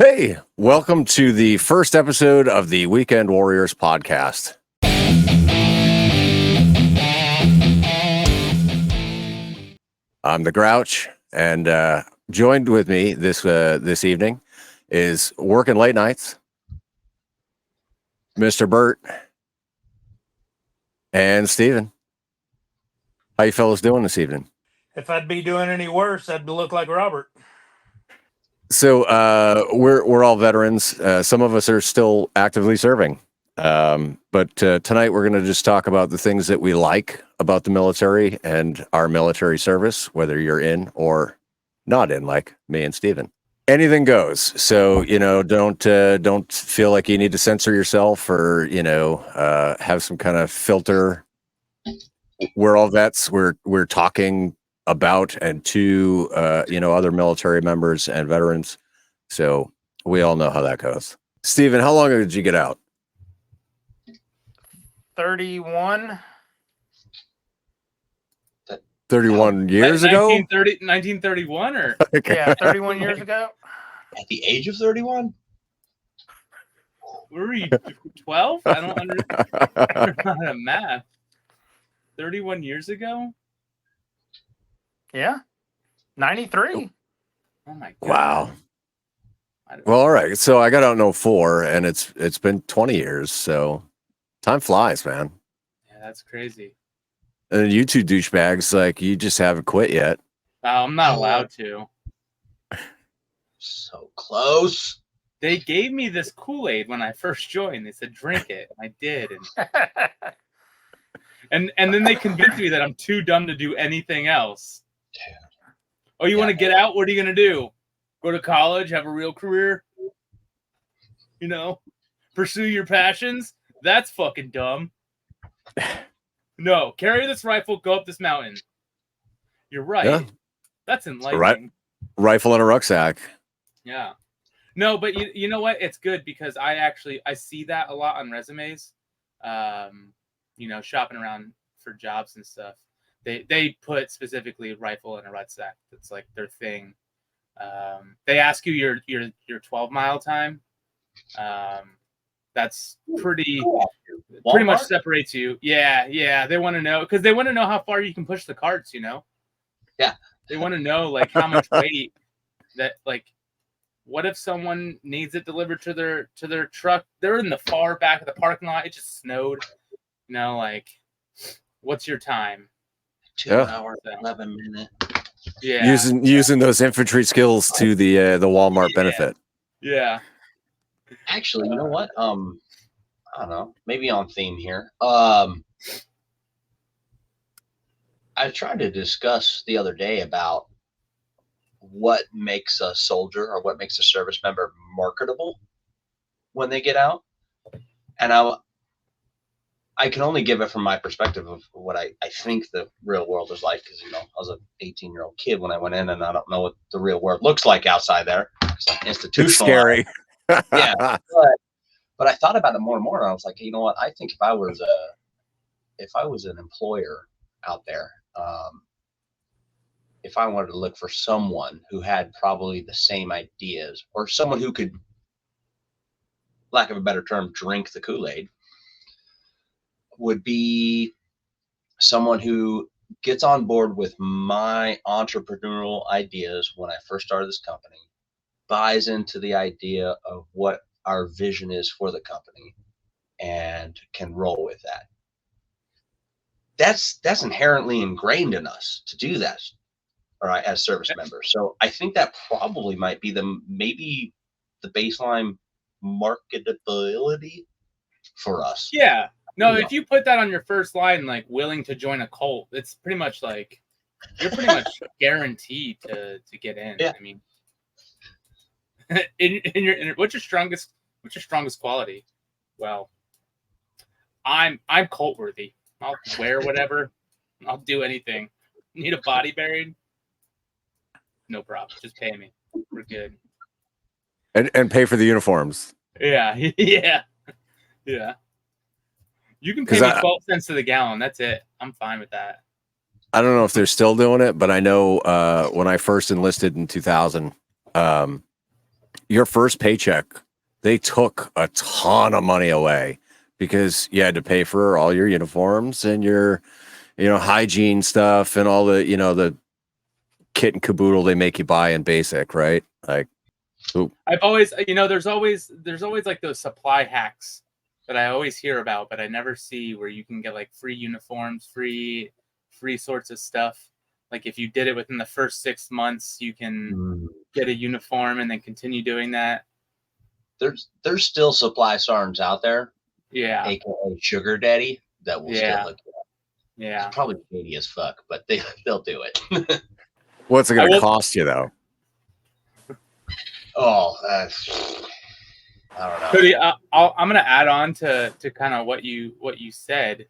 Hey, welcome to the first episode of the Weekend Warriors podcast. I'm the Grouch, and joined with me this evening is working late nights, Mr. Burt and Steven. How you fellas doing this evening? If I'd be doing any worse, I'd look like Robert. So we're all veterans. Some of us are still actively serving. But tonight we're going to just talk about the things that we like about the military and our military service, whether you're in or not in, like me and Steven. Anything goes. So, don't feel like you need to censor yourself or, have some kind of filter. We're all vets. We're talking about and to other military members and veterans, so we all know how that goes. Steven, how long ago did you get out? 31. 31 years ago? 1931 or Okay. Yeah, 31 years ago. At the age of 31? were you 12? I don't understand math. 31 years ago? Yeah, 93. Oh my god. Wow. Well, all right. So I got out in 04, and it's been 20 years. So time flies, man. Yeah, that's crazy. And you two douchebags, like, you just haven't quit yet. I'm not allowed to. So close. They gave me this Kool-Aid when I first joined. They said, drink it. And I did. And then they convinced me that I'm too dumb to do anything else. Damn. Oh, you want to get out? What are you going to do? Go to college? Have a real career? Pursue your passions? That's fucking dumb. No, carry this rifle, go up this mountain. You're right. Yeah. That's enlightening. Right. Rifle in a rucksack. Yeah. No, but you know what? It's good because I see that a lot on resumes. Shopping around for jobs and stuff. They put specifically rifle in a rucksack. That's like their thing. They ask you your 12-mile time. That's pretty much separates you. Yeah. They want to know because they want to know how far you can push the carts. Yeah. They want to know like how much weight that like. What if someone needs it delivered to their truck? They're in the far back of the parking lot. It just snowed. What's your time? 2 hours, 11 minutes. Yeah. Using those infantry skills to the Walmart benefit. Yeah. Actually, you know what? I don't know. Maybe on theme here. I tried to discuss the other day about what makes a soldier or what makes a service member marketable when they get out. And I can only give it from my perspective of what I think the real world is like. Because, I was an 18-year-old kid when I went in, and I don't know what the real world looks like outside there. It's like institutional. It's scary. Yeah. But I thought about it more and more. And I was like, you know what? I think if I was an employer out there, if I wanted to look for someone who had probably the same ideas or someone who could, lack of a better term, drink the Kool-Aid, would be someone who gets on board with my entrepreneurial ideas when I first started this company, buys into the idea of what our vision is for the company, and can roll with that. That's inherently ingrained in us to do that. All right, as service members. So I think that probably might be the baseline marketability for us. Yeah. No, if you put that on your first line, like willing to join a cult, it's pretty much like you're pretty much guaranteed to get in. Yeah. I mean, what's your strongest quality? Well, I'm cult worthy. I'll wear whatever. I'll do anything. Need a body buried? No problem. Just pay me. We're good. And pay for the uniforms. Yeah. You can pay me 12 cents to the gallon. That's it. I'm fine with that. I don't know if they're still doing it, but I know when I first enlisted in 2000, your first paycheck, they took a ton of money away because you had to pay for all your uniforms and your, hygiene stuff and all the, the kit and caboodle they make you buy in basic, right? Like, ooh. I've always, there's always like those supply hacks that I always hear about, but I never see where you can get like free uniforms, free sorts of stuff. Like if you did it within the first 6 months, you can get a uniform and then continue doing that. There's still supply sergeants out there, Yeah, aka sugar daddy, that will still hook you up. Yeah, It's probably shady as fuck, but they'll do it. What's it going to cost you though? Oh, I don't know. Cody, I'm gonna add on to kind of what you said.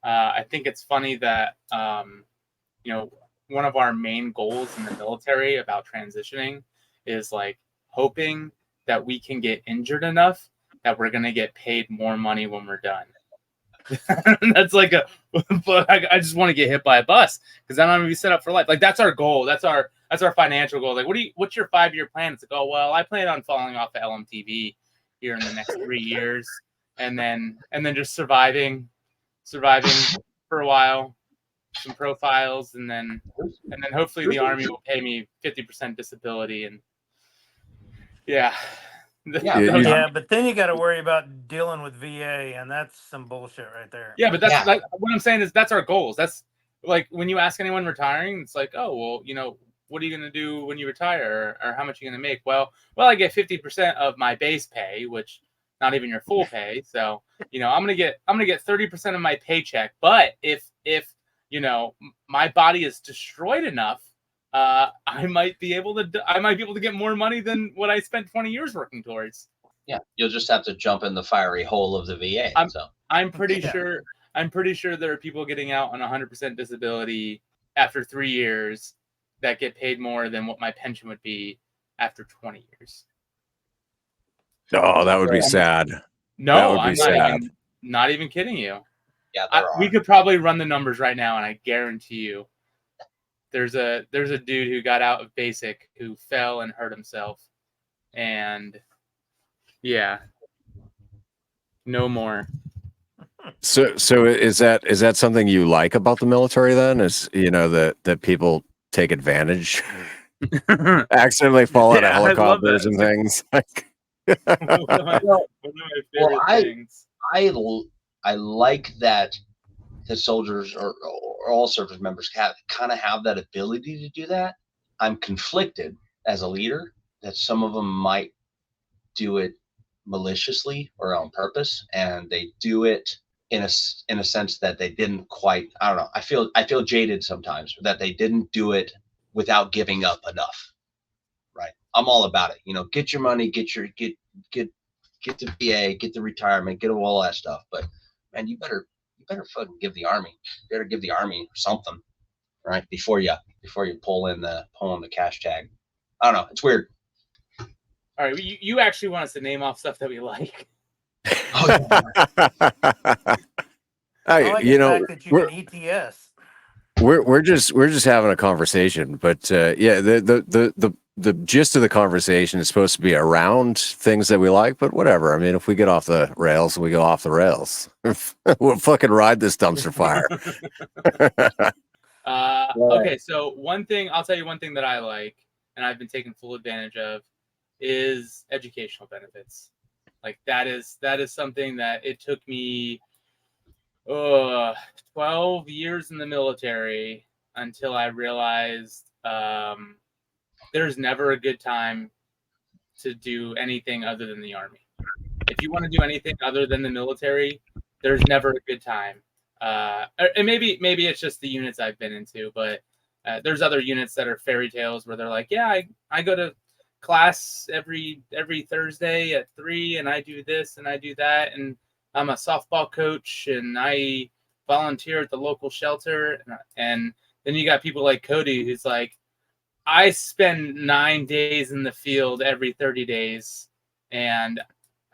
I think it's funny that one of our main goals in the military about transitioning is like hoping that we can get injured enough that we're gonna get paid more money when we're done. That's like I just want to get hit by a bus because then I'm gonna be set up for life. Like that's our goal. That's our financial goal. Like what's your 5-year plan? It's like, oh well, I plan on falling off the LMTV here in the next 3 years, and then just surviving for a while, some profiles, and then hopefully the Army will pay me 50% disability, and yeah. Yeah, but then you got to worry about dealing with VA, and that's some bullshit right there. Yeah, but that's like what I'm saying is that's our goals. That's like when you ask anyone retiring, it's like, oh well, what are you going to do when you retire, or how much are you going to make? Well, I get 50% of my base pay, which not even your full pay. So I'm gonna get 30% of my paycheck. But if my body is destroyed enough, I might be able to get more money than what I spent 20 years working towards. Yeah, you'll just have to jump in the fiery hole of the VA. I'm pretty sure there are people getting out on 100% disability after 3 years that get paid more than what my pension would be after 20 years. Oh, that would be sad. No, that would be I'm sad. not even kidding you. Yeah, we could probably run the numbers right now, and I guarantee you, there's a dude who got out of basic who fell and hurt himself, and yeah, no more. So is that something you like about the military then? Is that people take advantage, accidentally fall out of helicopters and things? I like that the soldiers or all service members kind of have that ability to do that. I'm conflicted as a leader that some of them might do it maliciously or on purpose, and they do it in a sense that they didn't quite. I don't know. I feel jaded sometimes that they didn't do it without giving up enough. Right? I'm all about it. Get your money, get the VA, get the retirement, get all that stuff. But man, you better fucking give the Army. You better give the Army something, right? Before you pull in the cash tag. I don't know. It's weird. All right, you actually want us to name off stuff that we like. I like the fact that you can ETS. We're just having a conversation, but yeah, the gist of the conversation is supposed to be around things that we like, but whatever. I mean, if we get off the rails, we go off the rails. We'll fucking ride this dumpster fire. Okay, so I'll tell you one thing that I like, and I've been taking full advantage of, is educational benefits. Like that is something that it took me 12 years in the military until I realized there's never a good time to do anything other than the Army. If you want to do anything other than the military, there's never a good time. And maybe it's just the units I've been into, but there's other units that are fairy tales where they're like, yeah, I go to class every Thursday at 3, and I do this and I do that, and I'm a softball coach, and I volunteer at the local shelter, and then you got people like Cody who's like, I spend 9 days in the field every 30 days, and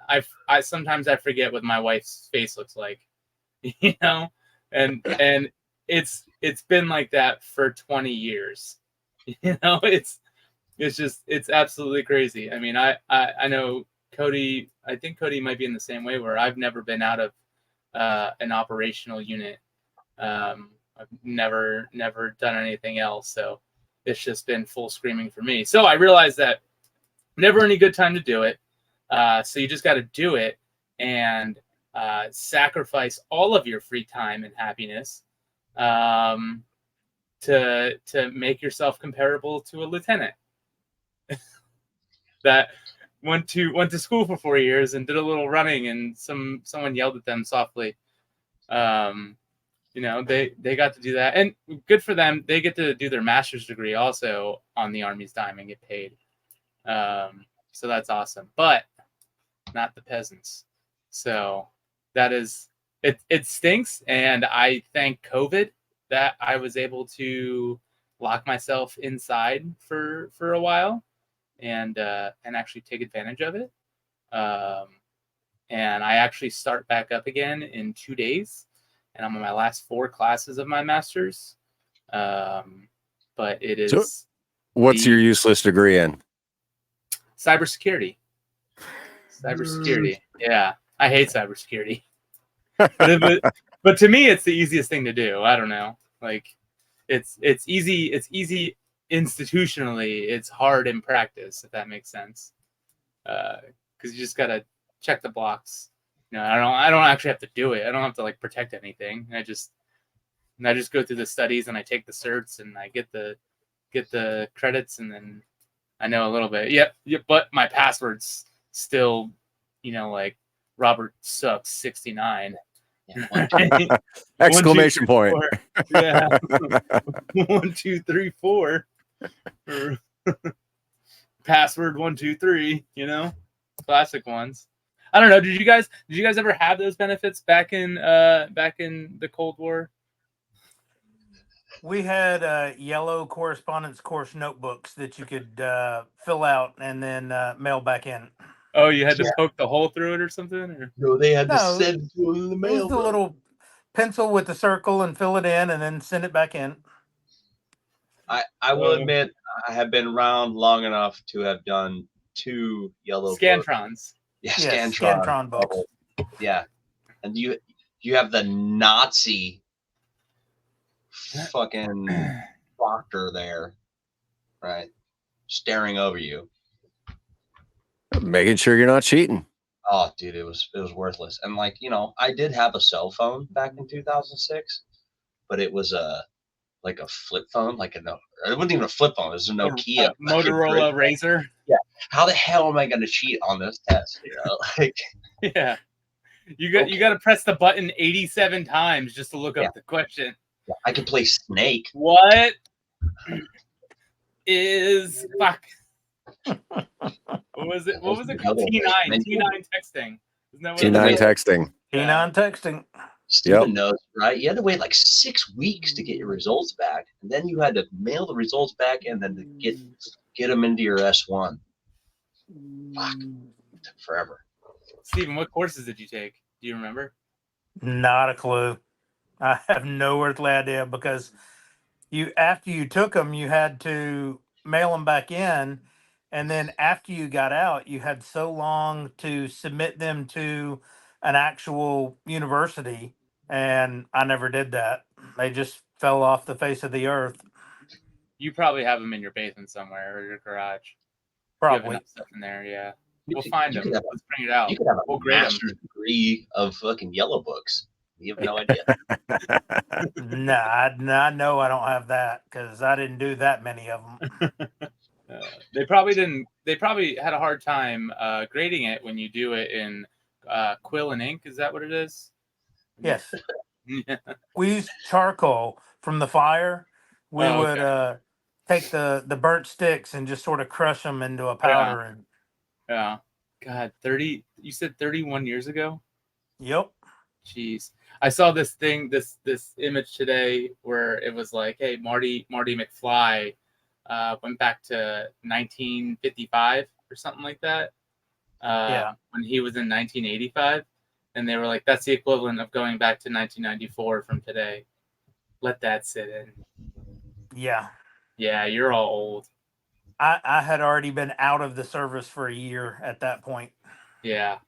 I sometimes I forget what my wife's face looks like, and it's been like that for 20 years. it's absolutely crazy. I mean, I know Cody. I think Cody might be in the same way where I've never been out of an operational unit. I've never done anything else, so it's just been full screaming for me. So I realized that never any good time to do it. So you just got to do it and sacrifice all of your free time and happiness to make yourself comparable to a lieutenant that went to school for 4 years and did a little running, and someone yelled at them softly. They got to do that, and good for them. They get to do their master's degree also on the Army's dime and get paid. So that's awesome, but not the peasants. So that is it. It stinks, and I thank COVID that I was able to lock myself inside for a while and actually take advantage of it. And I actually start back up again in 2 days, and I'm on my last 4 classes of my master's. But it is. So what's your useless degree in? Cybersecurity. Cybersecurity. Yeah, I hate cybersecurity. But to me, it's the easiest thing to do. I don't know. Like, it's easy. It's easy institutionally. It's hard in practice, if that makes sense. Because you just gotta check the blocks. I don't actually have to do it. I don't have to like protect anything. I just go through the studies and I take the certs and I get the credits, and then I know a little bit. Yep. But my password's still, like Robert Sucks 69. Yeah, Exclamation point. 4. Yeah. 1, 2, 3, 4. Password 1, 2, 3. Classic ones. I don't know. Did you guys ever have those benefits back in the Cold War? We had yellow correspondence course notebooks that you could fill out and then mail back in. Oh, you had to poke the hole through it or something? Or? No, they had to No, send it to them in the It mail. was the little pencil with the circle and fill it in and then send it back in. I will admit, I have been around long enough to have done 2 yellow Scantrons. Books. Yeah, Yes, Scantron books. Yeah, and you have the Nazi fucking proctor there, right, staring over you, Making sure you're not cheating. Oh, dude, it was worthless. And I did have a cell phone back in 2006, but it was like a flip phone, it wasn't even a flip phone. It was a Nokia, Motorola Razr. Yeah. How the hell am I going to cheat on this test? Yeah. You got to press the button 87 times just to look up the question. Yeah, I can play Snake. What is fuck? What was it called? T9 texting. Isn't that what T9 texting. T9 texting. Steven knows, right? You had to wait like 6 weeks to get your results back, and then you had to mail the results back and then to get them into your S1. Fuck. It took forever. Steven, what courses did you take? Do you remember? Not a clue. I have no earthly idea, because after you took them, you had to mail them back in, and then after you got out, you had so long to submit them to an actual university, and I never did that. They just fell off the face of the earth. You probably have them in your basement somewhere or your garage. Probably. You have enough stuff in there, yeah. We'll find them. Let's bring it out. You could have we'll a master's degree of fucking yellow books. You have no idea. I know I don't have that, because I didn't do that many of them. They probably didn't. They probably had a hard time grading it when you do it in quill and ink. Is that what it is? Yes. We used charcoal from the fire. We would take the burnt sticks and just sort of crush them into a powder. Yeah. God, 30. You said 31 years ago? Yep. Jeez. I saw this thing, this image today where it was like, hey, Marty McFly went back to 1955 or something like that. When he was in 1985. And they were like, that's the equivalent of going back to 1994 from today. Let that sit in. Yeah. Yeah, you're all old. I had already been out of the service for a year at that point. Yeah.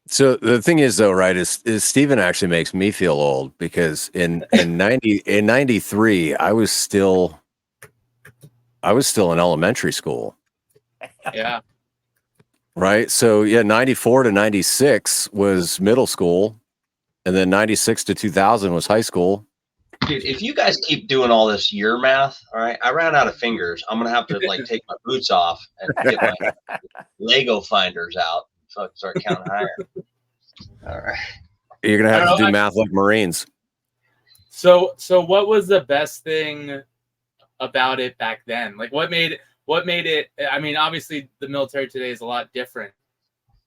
So the thing is, though, right, is Steven actually makes me feel old because in 93, I was still in elementary school, Yeah. right? So yeah, 94 to 96 was middle school, and then 96 to 2000 was high school. Dude, if you guys keep doing all this year math, all right, I ran out of fingers. I'm gonna have to like take my boots off and get my Lego finders out so I can start counting higher. All right. You're gonna I have don't to know, do math like Marines. So what was the best thing about it back then? Like what made it? I mean, obviously the military today is a lot different.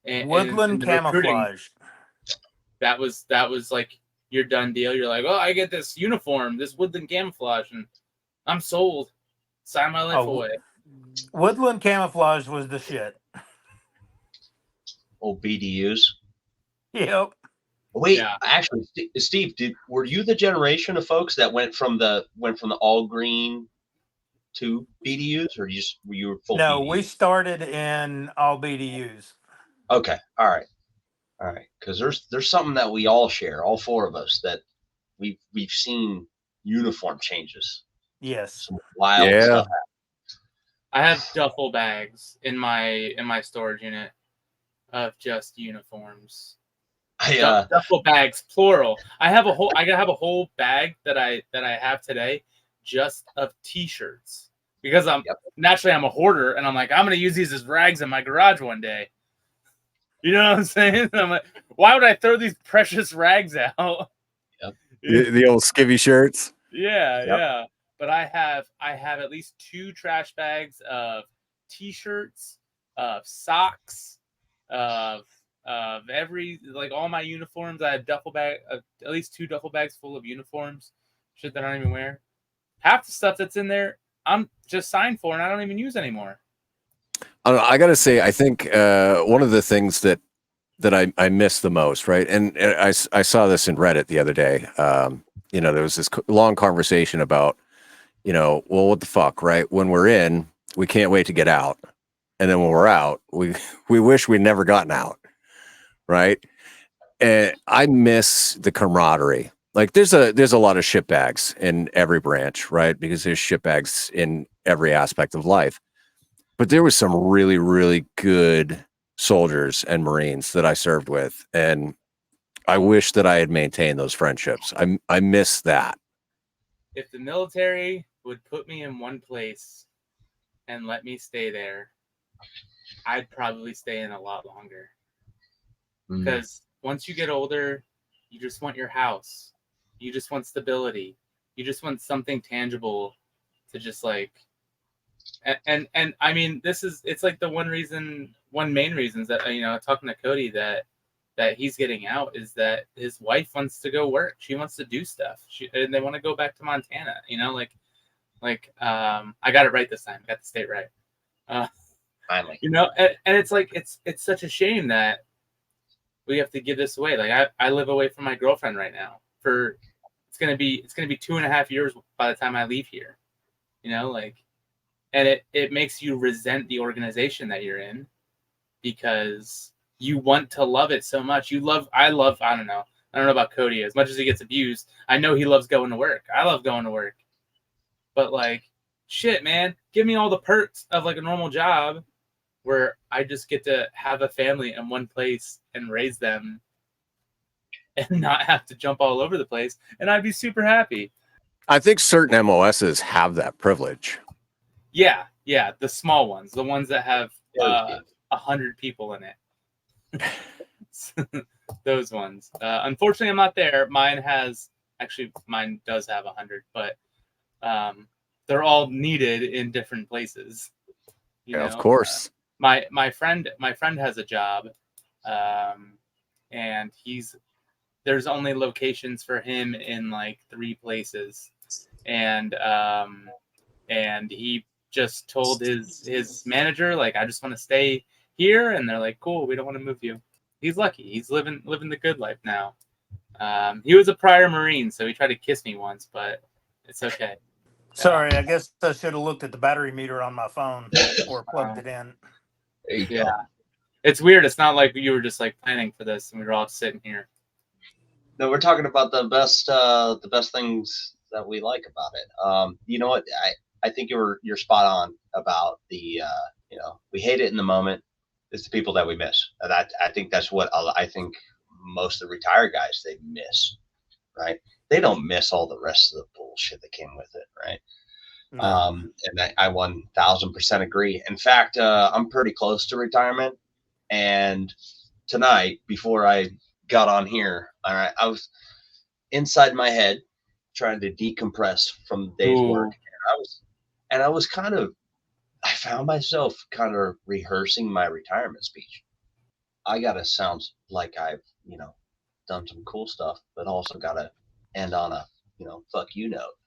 And Woodland the recruiting, camouflage. that was like your done deal. You're like, oh, I get this uniform, this woodland camouflage, and I'm sold. Sign my life away. Woodland camouflage was the shit. Old BDUs. Yep. Wait, Yeah. actually, Steve, were you the generation of folks that went from the all green to BDUs, or were you full? No, BDUs? we started in all BDUs. Okay, all right, because there's something that we all share, all four of us, that we've seen uniform changes. Yes. Some wild stuff. I have duffel bags in my storage unit of just uniforms. Duffel bags, plural. I have a whole bag that I have today just of t-shirts because naturally I'm a hoarder and I'm like, I'm gonna use these as rags in my garage one day. You know what I'm saying? I'm like, why would I throw these precious rags out? Yep. The old skivvy shirts. Yeah, yeah. But I have at least 2 trash bags of t-shirts, of socks, of every, like, all my uniforms. I have at least 2 duffel bags full of uniforms, shit that I don't even wear. Half the stuff that's in there, I'm just signed for and I don't even use anymore. I don't know, I gotta say, I think one of the things that I miss the most, right? And I saw this in Reddit the other day. There was this long conversation about, well, what the fuck, right? When we're in, we can't wait to get out, and then when we're out, we wish we'd never gotten out, right? And I miss the camaraderie. Like there's a lot of shitbags in every branch, right? Because there's shitbags in every aspect of life. But there was some really, really good soldiers and Marines that I served with, and I wish that I had maintained those friendships. I miss that. If the military would put me in one place and let me stay there, I'd probably stay in a lot longer. Because once you get older, you just want your house. You just want stability. You just want something tangible to just like. And I mean, it's like the one main reasons that, talking to Cody that he's getting out is that his wife wants to go work. She wants to do stuff. And they want to go back to Montana, I got it right this time. I got the state right. Finally. And it's like, it's such a shame that we have to give this away. Like I live away from my girlfriend right now it's going to be 2.5 years by the time I leave here, and it makes you resent the organization that you're in because you want to love it so much. I don't know about Cody. As much as he gets abused, I know he loves going to work. I love going to work. But like, shit, man, give me all the perks of like a normal job where I just get to have a family in one place and raise them and not have to jump all over the place. And I'd be super happy. I think certain MOSs have that privilege. Yeah, the small ones, the ones that have 100 people in it. Those ones. Unfortunately, I'm not there. Mine does have 100, but they're all needed in different places. Of course. My friend has a job, and there's only locations for him in like 3 places, and he just told his manager, like, I just want to stay here, and they're like, cool, we don't want to move you. He's lucky. He's living the good life now. He was a prior Marine, so he tried to kiss me once, but it's okay. Sorry, I guess I should have looked at the battery meter on my phone or plugged it in. There you Yeah. go. It's weird. It's not like you were just like planning for this and we were all sitting here. No, we're talking about the best things that we like about it. You know what? I think you're spot on about the we hate it in the moment. It's the people that we miss. And I think that's what I think most of the retired guys they miss, right? They don't miss all the rest of the bullshit that came with it, right? No. And I 1000% agree. In fact, I'm pretty close to retirement. And tonight, before I got on here, all right, I was inside my head trying to decompress from the day's work. And I found myself kind of rehearsing my retirement speech. I gotta sound like I've, done some cool stuff, but also gotta end on a, fuck you note.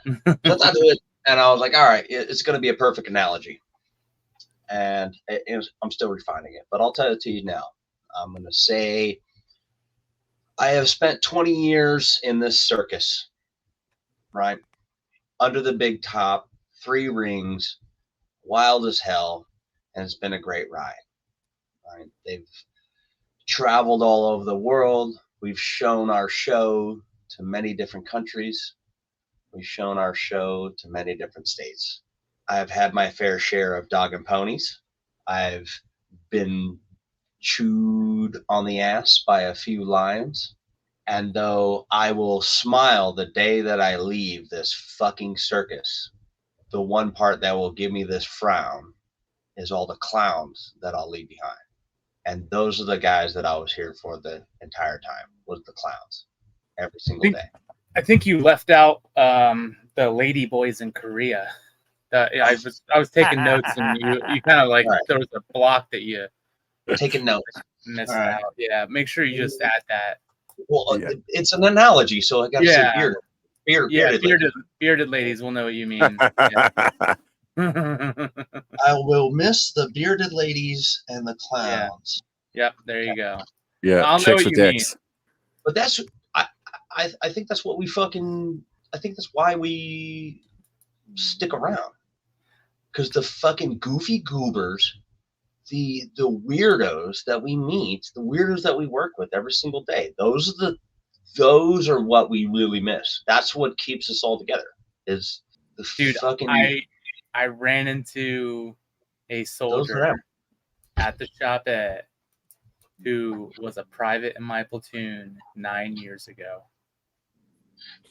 So that's how I do it. And I was like, all right, it's gonna be a perfect analogy. And I'm still refining it, but I'll tell it to you now. I'm gonna say I have spent 20 years in this circus, right? Under the big top, 3 rings, wild as hell, and it's been a great ride. Right? They've traveled all over the world. We've shown our show to many different countries. We've shown our show to many different states. I've had my fair share of dog and ponies. I've been chewed on the ass by a few lions. And though I will smile the day that I leave this fucking circus, the one part that will give me this frown is all the clowns that I'll leave behind. And those are the guys that I was here for the entire time, was the clowns, every single day. I think you left out the lady boys in Korea. I was taking notes, and you kind of like there was a block that you taking notes missed out. Yeah, make sure you just add that. Well, it's an analogy, so I got to say bearded ladies will know what you mean. I will miss the bearded ladies and the clowns. Yep, there you go. Yeah, I'll know what you mean. But that's I think that's what we fucking I think that's why we stick around. Because the fucking goofy goobers, the weirdos that we meet, the weirdos that we work with every single day, those are what we really miss. That's what keeps us all together. Is the fucking I ran into a soldier at the shop who was a private in my platoon 9 years ago.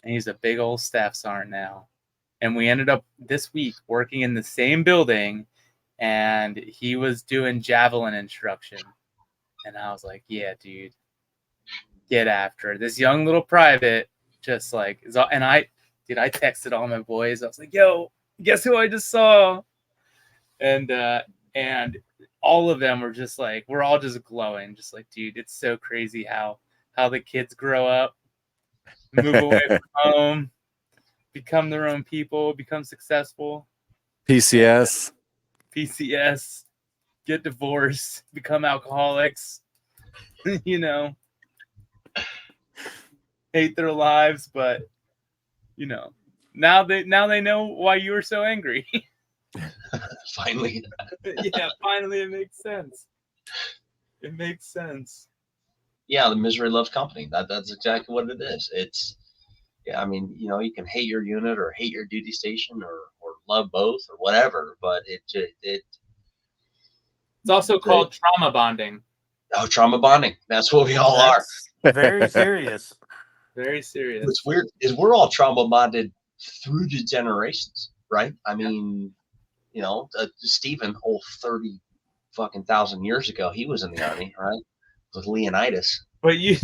And he's a big old staff sergeant now. And we ended up this week working in the same building, and he was doing javelin instruction. And I was like, yeah, dude, get after it. This young little private just like, and I texted all my boys. I was like, yo, guess who I just saw? And all of them were just like, we're all just glowing. Just like, dude, it's so crazy how the kids grow up, move away from home, become their own people, become successful. PCS, get divorced, become alcoholics, hate their lives, but now they know why you were so angry. Finally. Yeah, finally it makes sense. It makes sense. Yeah, the misery loves company. That's exactly what it is. It's I mean, you can hate your unit or hate your duty station or love both or whatever, but it's also called trauma bonding. Oh, trauma bonding. That's what we all are. Very serious. Very serious. What's weird is we're all trauma bonded through the generations, right? I mean, Stephen, 30,000 years ago, he was in the army, right? With Leonidas. But you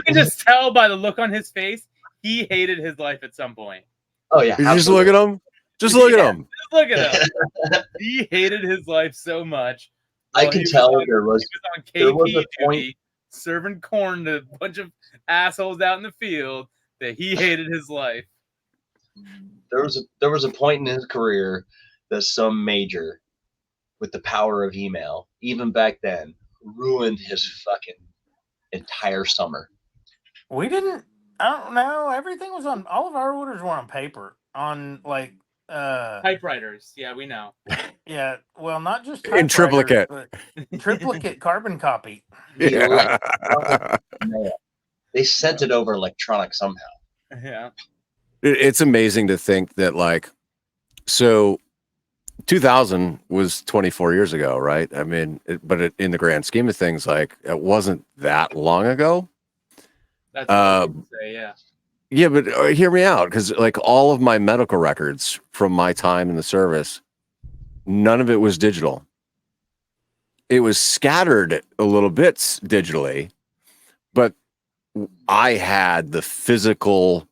can just tell by the look on his face, he hated his life at some point. Oh yeah, just look at him. Just look at him. Just look at him. He hated his life so much. I can tell there was on KP duty serving corn to a bunch of assholes out in the field that he hated his life. There was a point in his career that some major with the power of email, even back then, ruined his fucking entire summer. We didn't. I don't know. Everything was on. All of our orders were on paper. on like Typewriters. Yeah, we know. yeah, well, not just In typewriters, triplicate. but triplicate carbon copy. The Yeah. electronic mail. They sent it over electronic somehow. Yeah. It's amazing to think that, like, so 2000 was 24 years ago, right? I mean, in the grand scheme of things, like, it wasn't that long ago. That's what I was going to say. Yeah. Yeah, but hear me out, because like all of my medical records from my time in the service, none of it was digital. It was scattered a little bits digitally, but I had the physical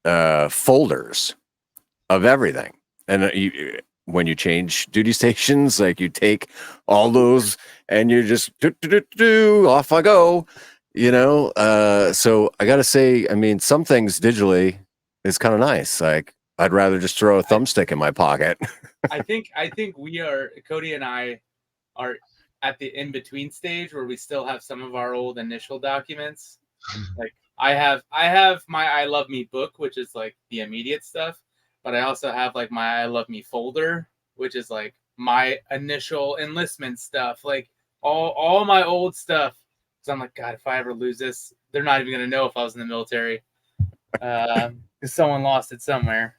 folders of everything. And when you change duty stations, like you take all those and you just off I go, so I gotta say, I mean, some things digitally is kind of nice. Like, I'd rather just throw a thumbstick in my pocket. I think we are, Cody and I are at the in-between stage where we still have some of our old initial documents. Like I have my I Love Me book, which is like the immediate stuff, but I also have like my I Love Me folder, which is like my initial enlistment stuff, like all my old stuff. So I'm like, God, if I ever lose this, they're not even gonna know if I was in the military, because someone lost it somewhere.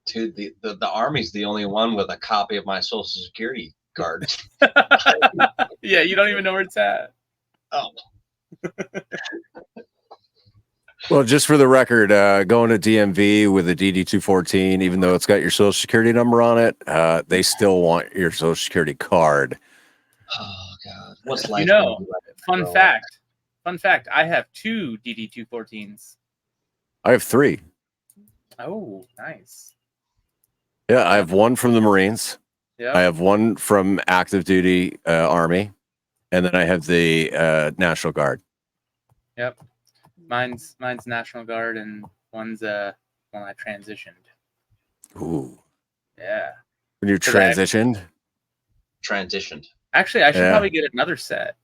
Dude, the Army's the only one with a copy of my Social Security card. Yeah, you don't even know where it's at. Oh, Well, just for the record, going to DMV with a DD-214, even though it's got your social security number on it, they still want your social security card. oh God! What's life? You know, gonna be like fun growing up? fact, I have 2 DD-214s. I have 3. Oh, nice. Yeah, I have one from the Marines. Yeah. I have one from active duty Army, and then I have the National Guard. Yep. Mine's National Guard, and one's when I transitioned. Ooh, Yeah. when you transitioned. Transitioned. Actually, I should Yeah. probably get another set.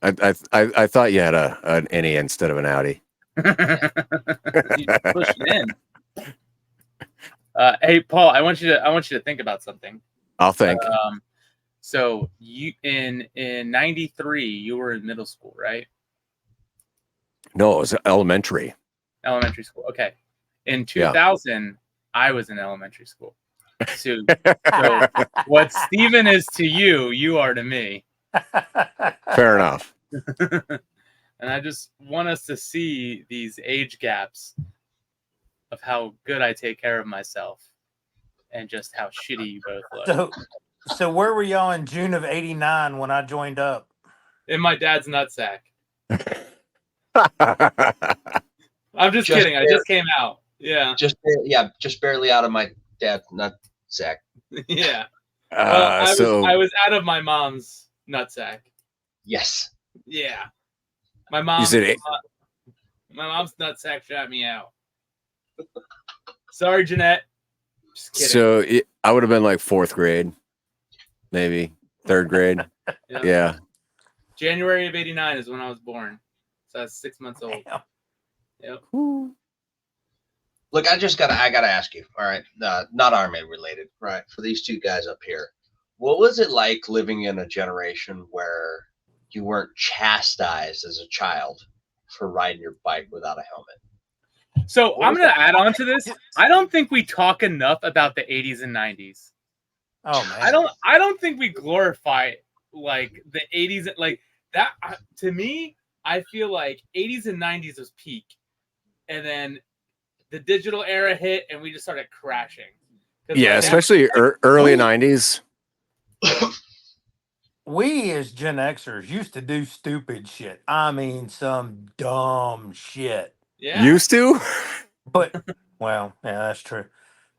I thought you had an innie instead of an Audi. You push it in. Hey, Paul, I want you to think about something. I'll think. So you in '93, you were in middle school, right? No, it was elementary. Elementary school. Okay. In Yeah. 2000, I was in elementary school. So what Steven is to you, you are to me. Fair enough. And I just want us to see these age gaps of how good I take care of myself and just how shitty you both look. So where were y'all in June of '89 when I joined up? In my dad's nutsack. I'm just kidding. I just came out. Yeah. Just barely out of my dad's nutsack. Yeah. Well, I was out of my mom's nutsack. Yes. Yeah. My mom's nutsack shot me out. Sorry, Jeanette. Just kidding. So I would have been like 4th grade, maybe 3rd grade. Yeah. January of '89 is when I was born. So I was 6 months old. Damn. Yep. Look, I gotta ask you. All right, not Army related, right? For these two guys up here, what was it like living in a generation where you weren't chastised as a child for riding your bike without a helmet? So I'm going to add on to this. I don't think we talk enough about the 80s and 90s. Oh man. I don't think we glorify like the 80s, like that. To me, I feel like 80s and 90s was peak, and then the digital era hit, and we just started crashing. Yeah, especially early 90s. We as Gen Xers used to do stupid shit. I mean, some dumb shit. Yeah. Used to? But, well, yeah, that's true.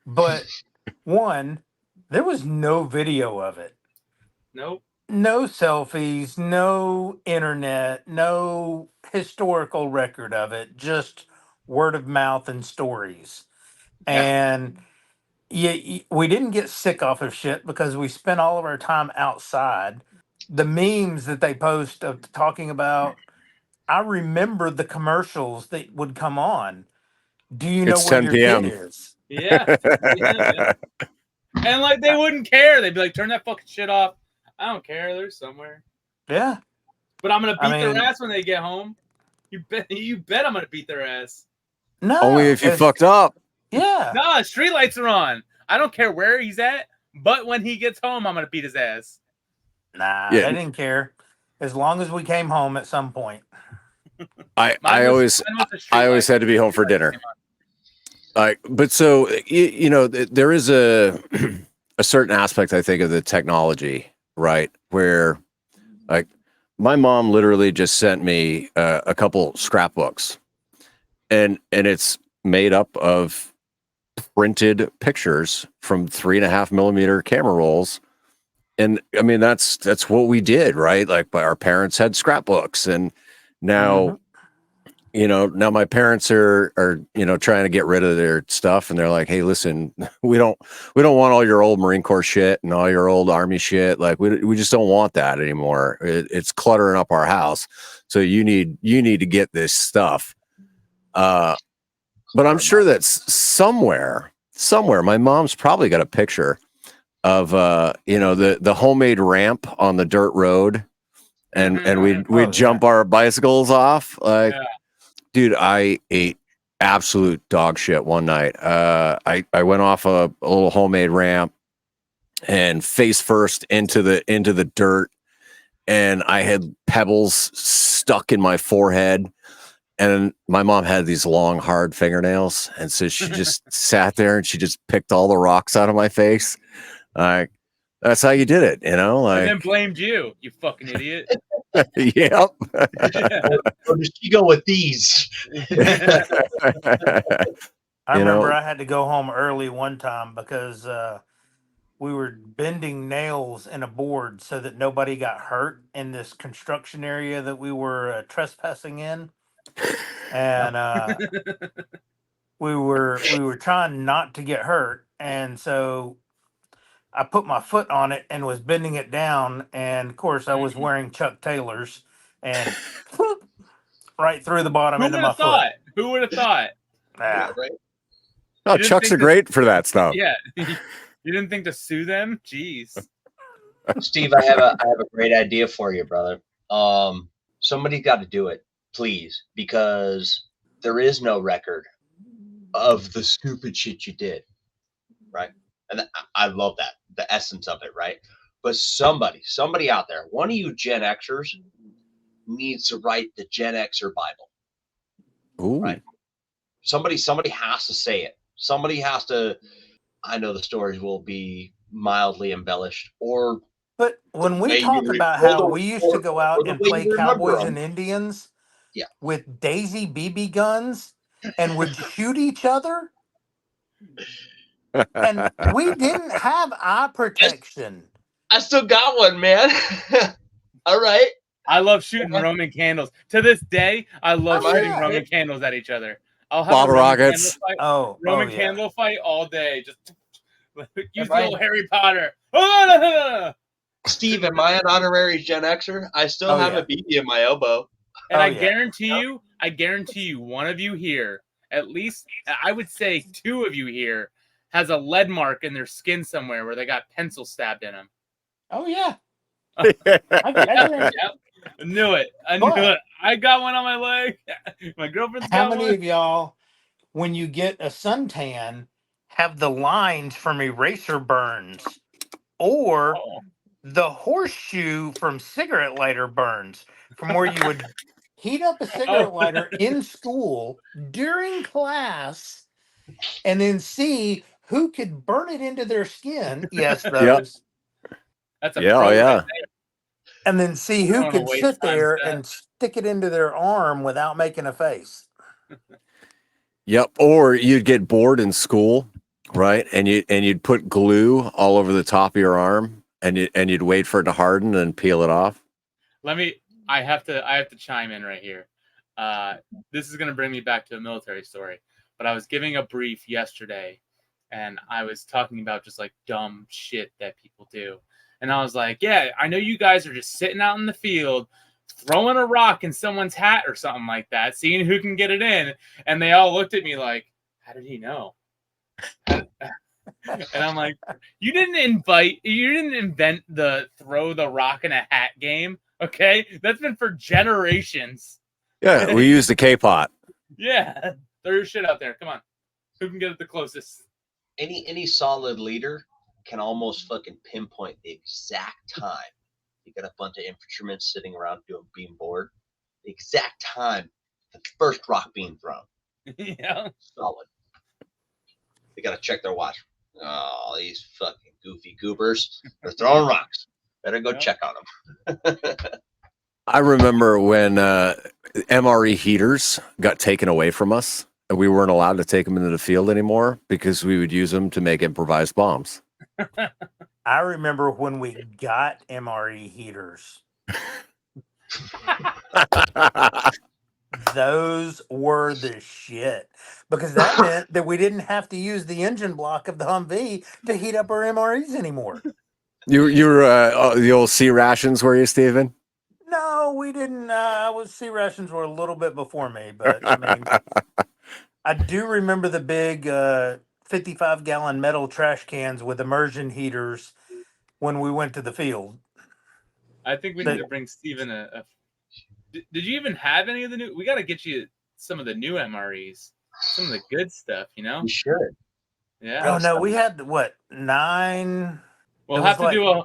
But one, there was no video of it. Nope. No selfies, no internet, no historical record of it, just word of mouth and stories. Yeah. And we didn't get sick off of shit because we spent all of our time outside. The memes that they post of talking about, I remember the commercials that would come on. Do you know It's where 10 your p.m. kid is? Yeah. Yeah. And like they wouldn't care. They'd be like, turn that fucking shit off. I don't care. They're somewhere. Yeah. But I'm gonna I beat their mean- ass when they get home. You bet I'm gonna beat their ass. No. Only if you it's- fucked up. Yeah. No, street lights are on. I don't care where he's at, but when he gets home, I'm gonna beat his ass. Nah, Yeah. they didn't care. As long as we came home at some point. I Mine always was the street always light. had to be home for Street lights dinner. came on. Like, but so you know, there is a a certain aspect, I think, of the technology, right? Where, like, my mom literally just sent me a couple scrapbooks, and it's made up of printed pictures from 3.5 millimeter camera rolls. And I mean, that's what we did, right? Like, our parents had scrapbooks, and now, now my parents are trying to get rid of their stuff, and they're like, hey, listen, we don't want all your old Marine Corps shit and all your old Army shit. Like, we just don't want that anymore. It's cluttering up our house. So you need to get this stuff. But I'm sure that's somewhere my mom's probably got a picture of the homemade ramp on the dirt road, and we'd jump our bicycles off. Like, Yeah. dude, I ate absolute dog shit one night. I went off a little homemade ramp and face first into the dirt, and I had pebbles stuck in my forehead. And my mom had these long, hard fingernails, and so she just sat there and she just picked all the rocks out of my face. Like, that's how you did it, like. And then blamed you fucking idiot. Yep. Or does she go with these? I You remember know? I had to go home early one time because we were bending nails in a board so that nobody got hurt in this construction area that we were trespassing in, and we were trying not to get hurt, and so I put my foot on it and was bending it down, and of course I was wearing Chuck Taylors, and right through the bottom Who into would my have foot. thought? Who would have thought? Yeah. Right? Oh, You didn't Chucks think are great for that stuff. Yeah. You didn't think to sue them? Jeez. Steve, I have a great idea for you, brother. Somebody got to do it, please, because there is no record of the stupid shit you did, right? And I love that, the essence of it, right? But somebody out there, one of you Gen Xers needs to write the Gen Xer Bible. Ooh. Right. Somebody has to say it. Somebody has to. I know the stories will be mildly embellished, or But when we way talk you- about or how the- we used to or- go or out the and way play you remember cowboys them. and Indians Yeah. with Daisy BB guns and would shoot each other, and we didn't have eye protection. I still got one, man. All right. I love shooting Roman candles. To this day, I love Oh, shooting yeah. Roman candles at each other. I'll have Bottle a Roman rockets. candle fight. Oh, Roman yeah. candle fight all day. Just use the Right. old Harry Potter. And Steve, am I an honorary Gen Xer? I still Oh, have yeah. a BB in my elbow. Oh, I yeah. guarantee you, one of you here, at least I would say two of you here, has a lead mark in their skin somewhere where they got pencil stabbed in them. Oh yeah. Yeah. I Yep. I knew it. I got one on my leg. My girlfriend's How got many one. of y'all, when you get a suntan, have the lines from eraser burns or Oh. the horseshoe from cigarette lighter burns, from where you would heat up a cigarette lighter in school during class and then see who could burn it into their skin? Yes, those. That's a Yeah, pro oh, right yeah. there. And then see I don't who wanna could waste sit time there with that. and stick it into their arm without making a face. Yep. Or you'd get bored in school, right? And you'd put glue all over the top of your arm, and you'd wait for it to harden and peel it off. I have to chime in right here. This is gonna bring me back to a military story. But I was giving a brief yesterday, and I was talking about just like dumb shit that people do. And I was like, yeah, I know you guys are just sitting out in the field, throwing a rock in someone's hat or something like that, seeing who can get it in. And they all looked at me like, how did he know? And I'm like, you didn't invent the throw the rock in a hat game, okay? That's been for generations. Yeah, we use the K-pot. Yeah, throw your shit out there. Come on, who can get it the closest? Any solid leader can almost fucking pinpoint the exact time. You got a bunch of infantrymen sitting around doing being bored. The exact time the first rock being thrown. Yeah, Solid. They gotta check their watch. Oh, these fucking goofy goobers. They're throwing rocks. Better go check on them. I remember when MRE heaters got taken away from us, and we weren't allowed to take them into the field anymore because we would use them to make improvised bombs. I remember when we got MRE heaters. Those were the shit because that meant that we didn't have to use the engine block of the Humvee to heat up our MREs anymore. you were the old sea rations, were you, Steven? No, we didn't. Sea rations were a little bit before me, but I mean, I do remember the big 55-gallon metal trash cans with immersion heaters when we went to the field. I think we need to bring Steven Did you even have any of the new? We got to get you some of the new MREs, some of the good stuff, you know? You should. Yeah. Oh no, we had what 9? We'll It have was to do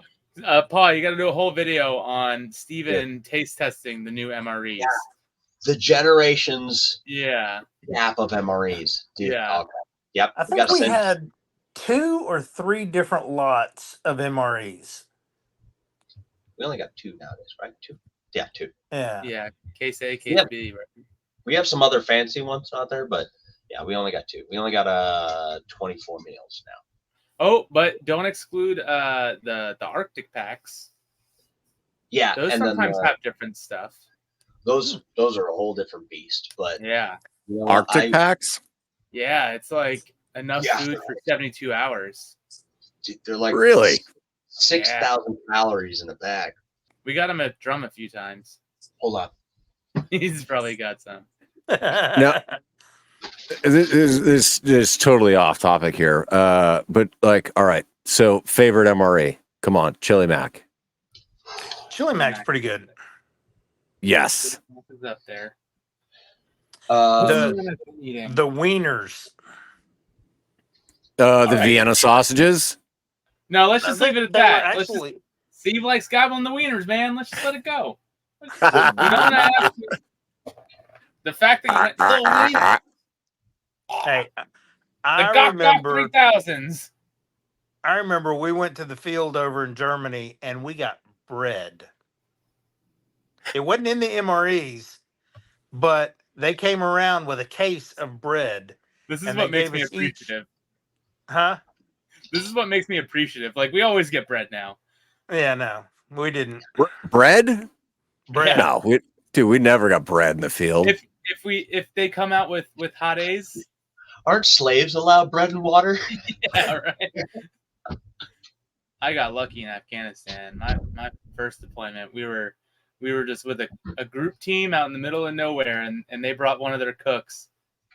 Paul, you got to do a whole video on Steven taste testing the new MREs. Yeah. The generations Yeah. gap of MREs. Dude, Yeah. okay. Yep. I think we had 2 or 3 different lots of MREs. We only got 2 nowadays, right? 2. Yeah, 2. Yeah. Yeah. Case A, case B. Right? We have some other fancy ones out there, but yeah, we only got 2. We only got 24 meals now. Oh, but don't exclude the Arctic packs. Yeah, Those and sometimes then have different stuff. those are a whole different beast. But Yeah. you know, Arctic packs? Yeah, it's like enough food for 72 hours. Dude, they're like Really 6,000 calories in a bag. We got him at Drum a few times. Hold on. He's probably got some. Now, this is totally off topic here. But like, all right. So, favorite MRE? Come on, Chili Mac. Chili Mac's pretty good. Yes. Is up there. The wieners. The right. Vienna sausages. No, let's just leave it at that. Actually, Steve likes gobbling the wieners, man. Let's just let it go. We don't have to. The fact that hey, the I remember 3000s. I remember we went to the field over in Germany and we got bread. It wasn't in the MREs, but they came around with a case of bread. This is and what they makes gave me us appreciative. Huh? This is what makes me appreciative. Like, we always get bread now. Yeah, no, we didn't. Bread? Bread. No, we never got bread in the field. If they come out with hot A's, Aren't slaves allowed bread and water? yeah, right. I got lucky in Afghanistan. My first deployment, we were just with a group team out in the middle of nowhere, and they brought one of their cooks,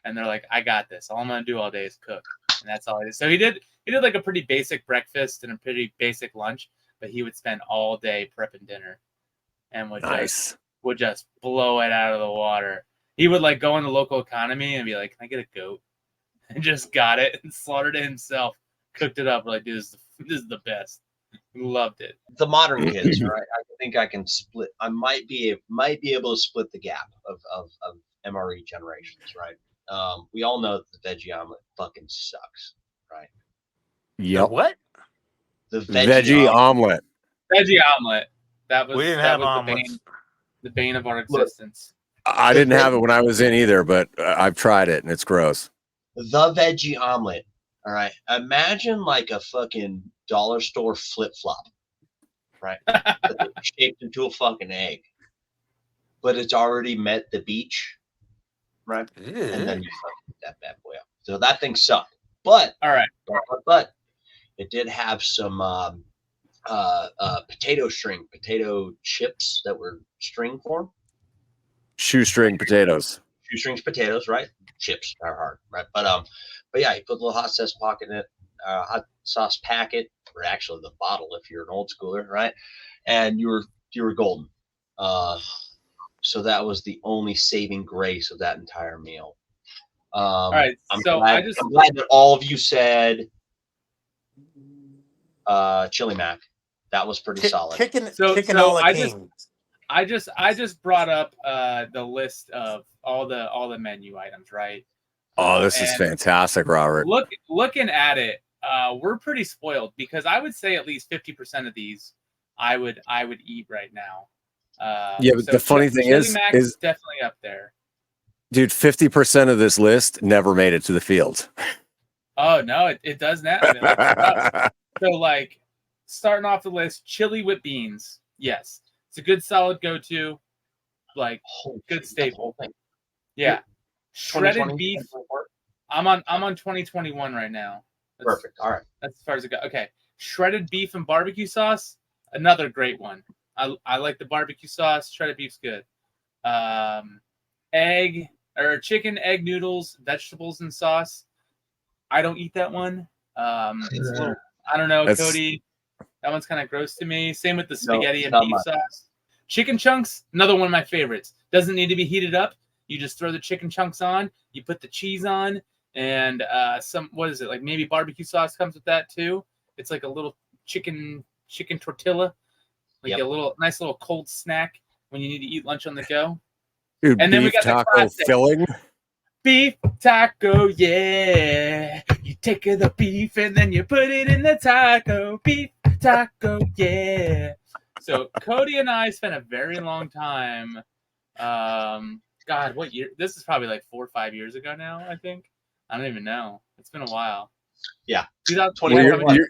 and they're like, "I got this. All I'm gonna do all day is cook," and that's all I did. So he did like a pretty basic breakfast and a pretty basic lunch, but he would spend all day prepping dinner, and would just blow it out of the water. He would like go in the local economy and be like, "Can I get a goat?" And just got it and slaughtered it himself, cooked it up. Like, this is the best. Loved it. The modern kids, right? I think I can split. I might be able to split the gap of MRE generations, right? We all know that the veggie omelet fucking sucks, right? The what? The veggie omelet. Veggie omelet. That was we didn't have omelets. The bane of our existence. I didn't have it when I was in either, but I've tried it and it's gross. The veggie omelet. All right. Imagine like a fucking dollar store flip flop, right? Shaped into a fucking egg, but it's already met the beach, right? And then you fucking eat that bad boy up. So that thing sucked. But all right, but it did have some potato chips that were string form. Shoestring potatoes. Shoestrings potatoes, right? Chips are hard, right? But But yeah, you put a little hot sauce pocket in it, hot sauce packet, or actually the bottle if you're an old schooler, right? And you were golden. So that was the only saving grace of that entire meal. All right, I'm so glad that all of you said chili mac. That was pretty solid. Chicken So a la I king. just brought up the list of all the menu items, right? Oh, this is And fantastic, Robert. looking at it, we're pretty spoiled because I would say at least 50% of these I would eat right now. Yeah, but the funny thing chili is mac is definitely up there. Dude, 50% of this list never made it to the field. Oh no, it does not. So like starting off the list, chili with beans. Yes, it's a good solid go-to, like good staple. Yeah, shredded beef. I'm on 2021 right now. Perfect. All right. That's as far as it goes. Okay, shredded beef and barbecue sauce. Another great one. I like the barbecue sauce. Shredded beef's good. Egg or chicken, egg noodles, vegetables and sauce. I don't eat that one. It's a little, I don't know, Cody. That one's kind of gross to me. Same with the spaghetti and beef sauce. Chicken chunks, another one of my favorites. Doesn't need to be heated up. You just throw the chicken chunks on. You put the cheese on, and what is it, like maybe barbecue sauce comes with that too. It's like a little chicken tortilla, like a little nice little cold snack when you need to eat lunch on the go. Dude, and then we got taco filling. Beef taco, yeah. You take the beef and then you put it in the taco. Beef taco, yeah. So Cody and I spent a very long time. God, what year? This is probably like 4 or 5 years ago now, I think. I don't even know. It's been a while. Yeah. 2021.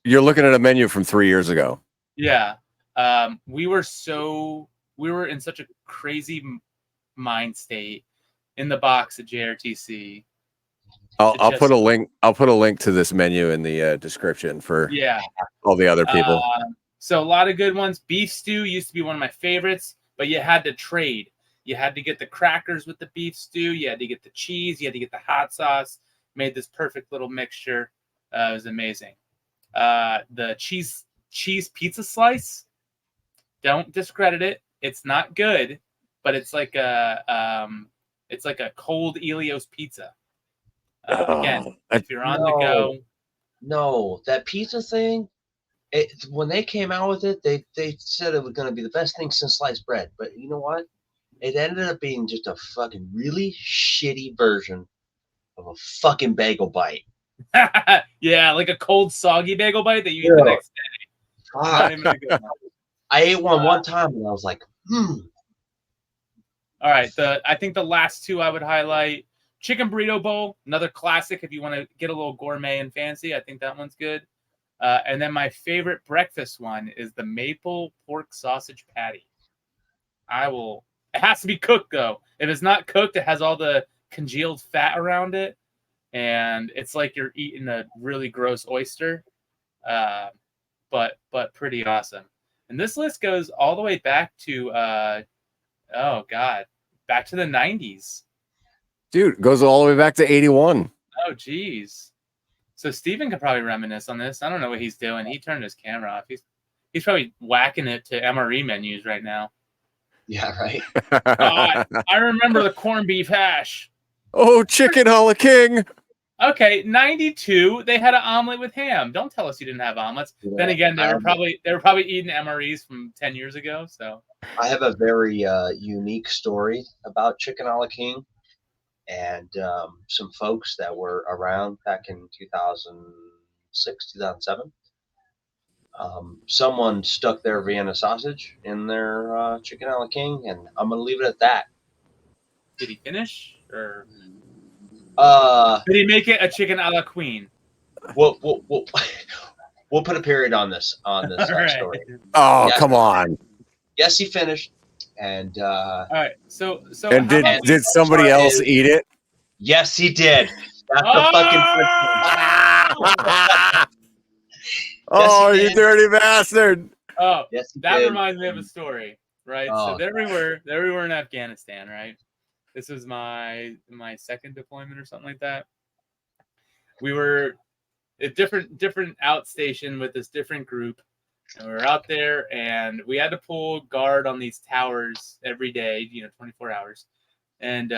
You're looking at a menu from 3 years ago. Yeah. We were in such a crazy mind state in the box at JRTC. I'll put a link. I'll put a link to this menu in the description for all the other people. So a lot of good ones. Beef stew used to be one of my favorites, but you had to trade. You had to get the crackers with the beef stew. You had to get the cheese. You had to get the hot sauce. Made this perfect little mixture. It was amazing. The cheese pizza slice. Don't discredit it. It's not good, but it's like a cold Elio's pizza. Again, if you're on the go. No, that pizza thing, when they came out with it, they said it was going to be the best thing since sliced bread. But you know what? It ended up being just a fucking really shitty version of a fucking bagel bite. Yeah, like a cold, soggy bagel bite that you eat the next day. Not even a good one. I ate one time and I was like, All right, I think the last two I would highlight: chicken burrito bowl, another classic if you want to get a little gourmet and fancy. I think that one's good. And then my favorite breakfast one is the maple pork sausage patty. It has to be cooked though. If it's not cooked, it has all the congealed fat around it, and it's like you're eating a really gross oyster. But pretty awesome. And this list goes all the way back to back to the 90s. Dude, it goes all the way back to 81. Oh, geez. So Steven could probably reminisce on this. I don't know what he's doing. He turned his camera off. He's probably whacking it to MRE menus right now. Yeah, right. I remember the corned beef hash. Oh, chicken a la king. Okay, 92. They had an omelet with ham. Don't tell us you didn't have omelets. Yeah, then again, they were probably eating MREs from 10 years ago. So I have a very unique story about chicken a la king, and some folks that were around back in 2006, 2007. Someone stuck their Vienna sausage in their chicken a la king, and I'm gonna leave it at that. Did he finish, or did he make it a chicken a la queen? We'll put a period on this story. Oh, yes, come on. Yes, he finished, and all right. So and did somebody else eat it? Yes, he did. That's the fucking. Oh, you dirty bastard! Oh, yes, that reminds me of a story, right? So there we were in Afghanistan, right? This was my second deployment or something like that, we were a different outstation with this different group, and we were out there, and we had to pull guard on these towers every day, 24 hours, and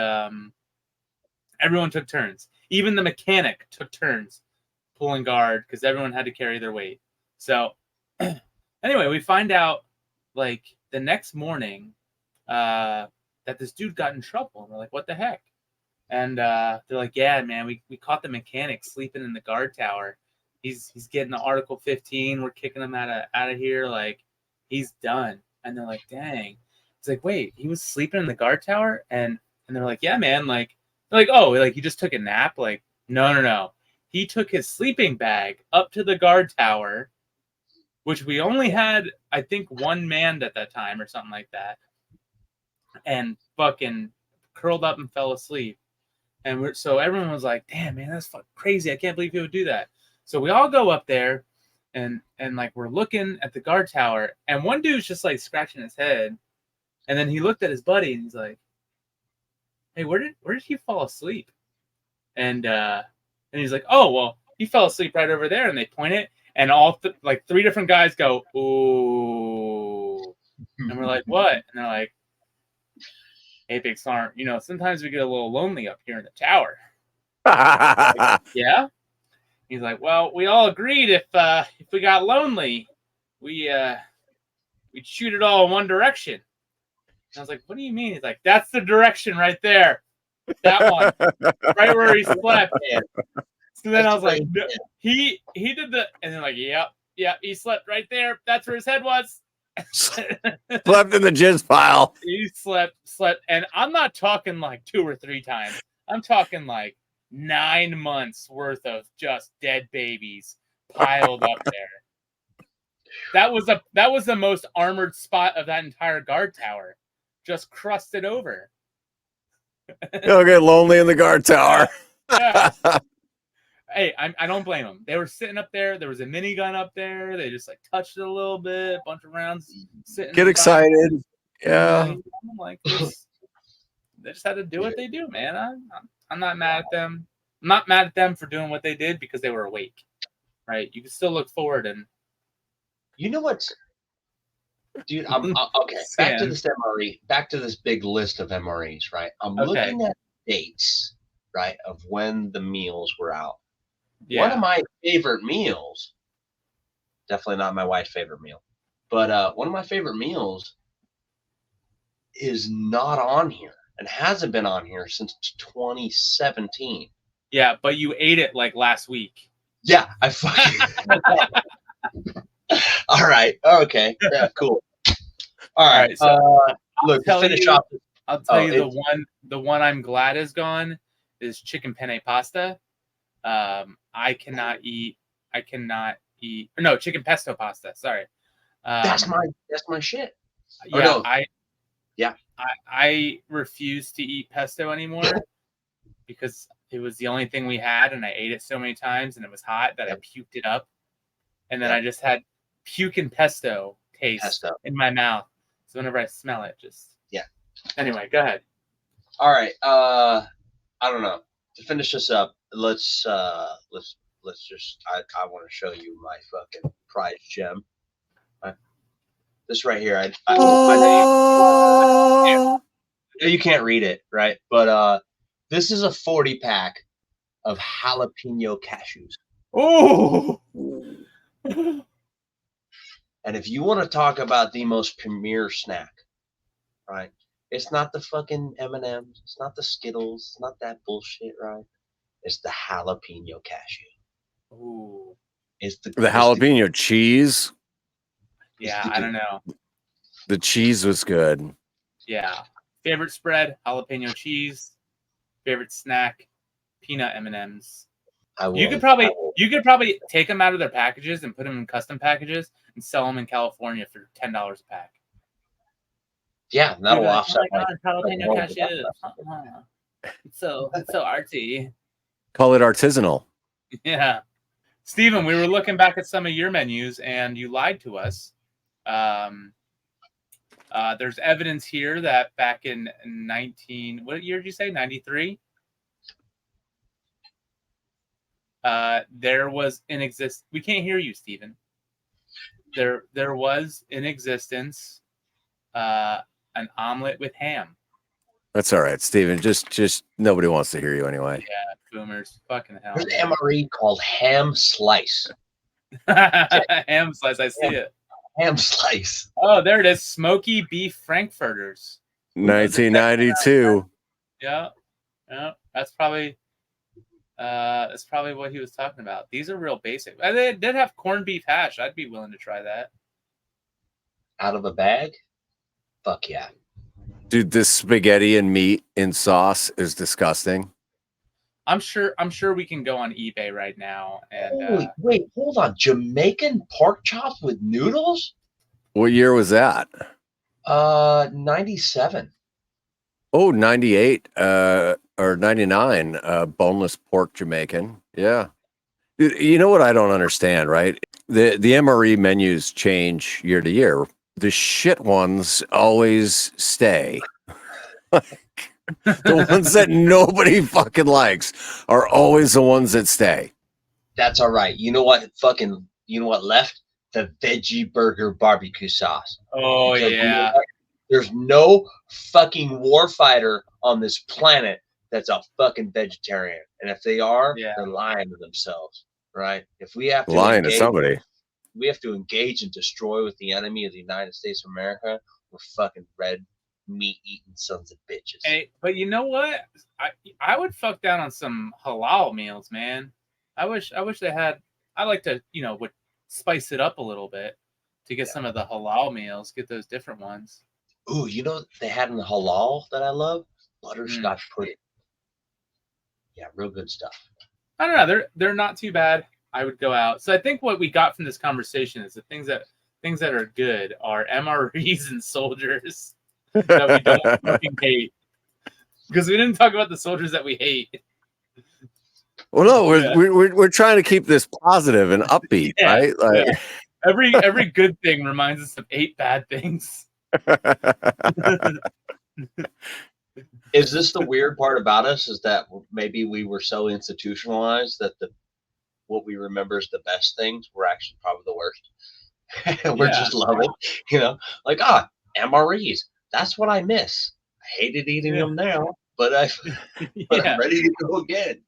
everyone took turns. Even the mechanic took turns pulling guard because everyone had to carry their weight. So anyway, we find out like the next morning that this dude got in trouble, and we're like, what the heck? And they're like, yeah, man, we caught the mechanic sleeping in the guard tower. He's getting the Article 15. We're kicking him out of here. Like, he's done. And they're like, dang. It's like, wait, he was sleeping in the guard tower? And they're like, yeah, man. Like, they're like, oh, like he just took a nap? Like, no. He took his sleeping bag up to the guard tower, which we only had, I think, one manned at that time or something like that, and fucking curled up and fell asleep. And so everyone was like, damn, man, that's fucking crazy. I can't believe he would do that. So we all go up there and like we're looking at the guard tower, and one dude's just like scratching his head. And then he looked at his buddy and he's like, hey, where did he fall asleep? And he's like, oh, well, he fell asleep right over there. And they point it, and all like three different guys go, ooh. And we're like, what? And they're like, hey, Big Snark, sometimes we get a little lonely up here in the tower. Like, yeah? He's like, well, we all agreed if we got lonely, we'd shoot it all in one direction. And I was like, what do you mean? He's like, that's the direction right there. That one. Right where he slept. So then I was like, no, he did the, and they're like, yep, he slept right there. That's where his head was. Slept in the jizz pile. He slept, and I'm not talking like 2 or 3 times. I'm talking like 9 months worth of just dead babies piled up there. That was the most armored spot of that entire guard tower, just crusted over. You'll get lonely in the guard tower. Yeah. Hey, I don't blame them. They were sitting up there. There was a minigun up there. They just like touched it a little bit, a bunch of rounds sitting. Get excited. Yeah. Like this, they just had to do what they do, man. I'm not mad at them. I'm not mad at them for doing what they did because they were awake, right? You can still look forward and. You know what's, dude? I'm okay. Back to this MRE. Back to this big list of MREs, right? I'm looking at dates, right, of when the meals were out. Yeah. One of my favorite meals, definitely not my wife's favorite meal, but one of my favorite meals is not on here and hasn't been on here since 2017. Yeah, but you ate it like last week. Yeah, I fucking. All right. Okay. Yeah. Cool. All right. So look, to finish off. I'll tell you the one I'm glad is gone is chicken penne pasta. I cannot eat. No, chicken pesto pasta. Sorry. That's my shit. Yeah. I refuse to eat pesto anymore because it was the only thing we had, and I ate it so many times, and it was hot that I puked it up, and then I just had puke and pesto taste in my mouth. So whenever I smell it, just Anyway, go ahead. All right. I don't know. To finish this up, let's just. I want to show you my fucking prize gem. This right here. You can't read it, right? But this is a 40-pack of jalapeno cashews. Oh. And if you want to talk about the most premier snack, right? It's not the fucking M&Ms. It's not the Skittles. It's not that bullshit, right? It's the jalapeno cashew. Ooh. It's the jalapeno cheese. Yeah, I don't know. The cheese was good. Yeah. Favorite spread, jalapeno cheese. Favorite snack, peanut M&Ms. You could probably take them out of their packages and put them in custom packages and sell them in California for $10 a pack. Yeah, that'll offset. Oh my God, jalapeno cashews. It's so artsy. Call it artisanal. Yeah. Steven, we were looking back at some of your menus and you lied to us. There's evidence here that back in what year did you say? 93? there was we can't hear you, Stephen. There was in existence an omelet with ham. That's all right, Steven. Just nobody wants to hear you anyway. Yeah, boomers. Fucking hell. There's an MRE called ham slice. Ham slice, I see it. Ham slice. Oh, there it is. Smoky beef frankfurters. 1992. Yeah. That's probably what he was talking about. These are real basic. And they did have corned beef hash. I'd be willing to try that. Out of a bag? Fuck yeah. Dude, this spaghetti and meat in sauce is disgusting. I'm sure we can go on eBay right now and Wait, hold on. Jamaican pork chops with noodles? What year was that? 97. Oh, 98 or 99, boneless pork Jamaican. Yeah. You know what I don't understand, right? The MRE menus change year to year. The shit ones always stay. The ones that nobody fucking likes are always the ones that stay. That's all right. You know what left? The veggie burger barbecue sauce. oh Because yeah. there's no fucking warfighter on this planet that's a fucking vegetarian. And if they are, Yeah. they're lying to themselves, right? If we have to Lying to somebody. we have to engage and destroy with the enemy of the United States of America, we're fucking red meat eating sons of bitches. Hey, but you know what? I would fuck down on some halal meals, man. I wish they had. I like to would spice it up a little bit to get some of the halal meals. Get those different ones. Ooh, you know what they had in the halal that I love? Butterscotch pudding. Yeah, real good stuff. I don't know. They're not too bad. I would go out. So I think what we got from this conversation is the things that are good are MREs and soldiers that we don't fucking hate. Because we didn't talk about the soldiers that we hate. Well, no, we're trying to keep this positive and upbeat, right? Like, yeah. Every good thing reminds us of 8 bad things. Is this the weird part about us? Is that maybe we were so institutionalized that what we remember as the best things were actually probably the worst. We're just loving, like MREs. That's what I miss. I hated eating them now, but I'm ready to go again.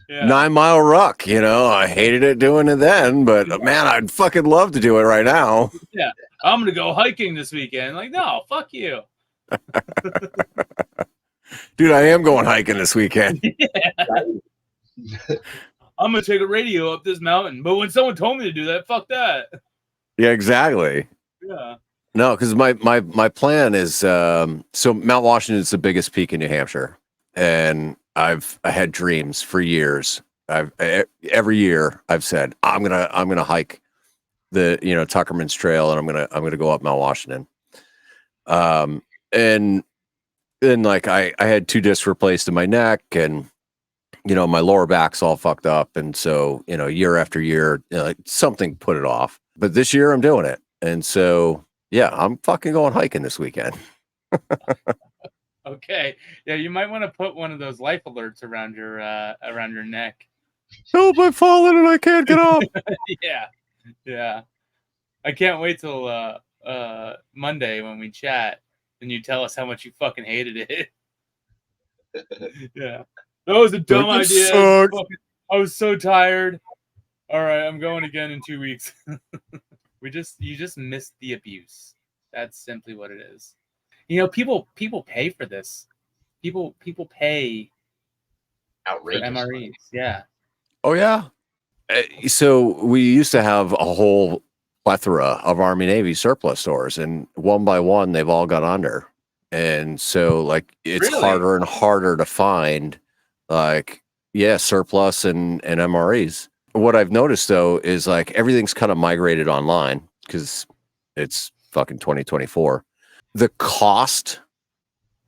Yeah. 9 Mile Ruck, I hated it doing it then, but man, I'd fucking love to do it right now. Yeah, I'm gonna go hiking this weekend. Like, no, fuck you. Dude, I am going hiking this weekend. I'm gonna take a radio up this mountain, but when someone told me to do that, fuck that. Yeah, exactly. Yeah. No, because my plan is so Mount Washington is the biggest peak in New Hampshire, and I had dreams for years. Every year I've said I'm gonna hike the Tuckerman's Trail, and I'm gonna go up Mount Washington. And then like I had 2 discs replaced in my neck, and my lower back's all fucked up, and so year after year something put it off. But this year I'm doing it, and so yeah, I'm fucking going hiking this weekend. Okay. Yeah, you might want to put one of those life alerts around your neck. Help! I've fallen and I can't get up. Yeah. I can't wait till Monday when we chat and you tell us how much you fucking hated it. Yeah. That was a dumb idea. I was so tired. All right, I'm going again in 2 weeks. You just missed the abuse. That's simply what it is. People pay for this. People pay Outrageous. for MREs. Yeah. Oh yeah. So we used to have a whole plethora of Army Navy surplus stores, and one by one they've all gone under. And so like it's Really? harder and harder to find surplus and MREs. What I've noticed though is like everything's kind of migrated online because it's fucking 2024. The cost,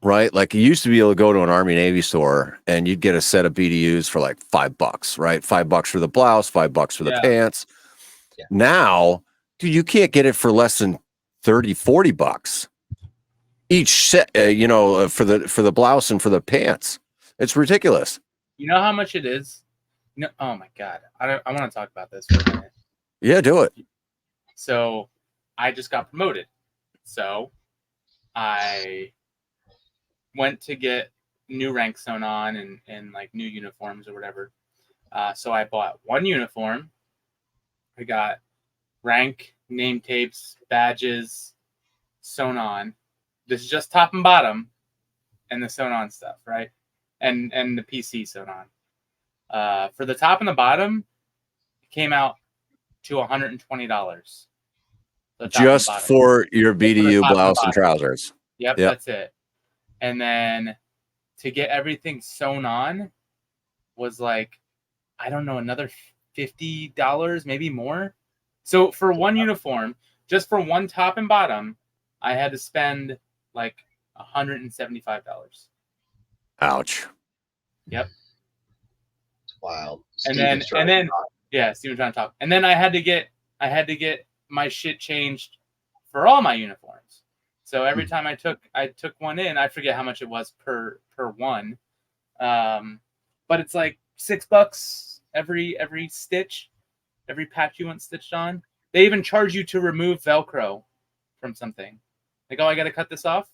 right? Like you used to be able to go to an Army Navy store and you'd get a set of BDUs for like $5, right? $5 for the blouse, $5 for the pants. Yeah. Now, dude, you can't get it for less than $30-$40 each set, for the blouse and for the pants. It's ridiculous. You know how much it is No, oh my God. I want to talk about this for a minute. Yeah, do it. So I just got promoted. So I went to get new ranks sewn on and like new uniforms or whatever. So I bought one uniform. I got rank, name tapes, badges sewn on. This is just top and bottom and the sewn on stuff, right? And the PC sewn on. For the top and the bottom, it came out to $120. Just for your Just for the BDU top blouse and bottom. trousers. Yep, Yep. that's it. And then to get everything sewn on was like, I don't know, another $50, maybe more. So for one uniform, just for one top and bottom, I had to spend like $175. Ouch. Yep. It's wild. And then yeah, Steven's trying to talk. And then I had to get my shit changed for all my uniforms. So every time I took one in, I forget how much it was per one. But it's like $6 every stitch, every patch you want stitched on. They even charge you to remove Velcro from something. Like, oh, I got to cut this off.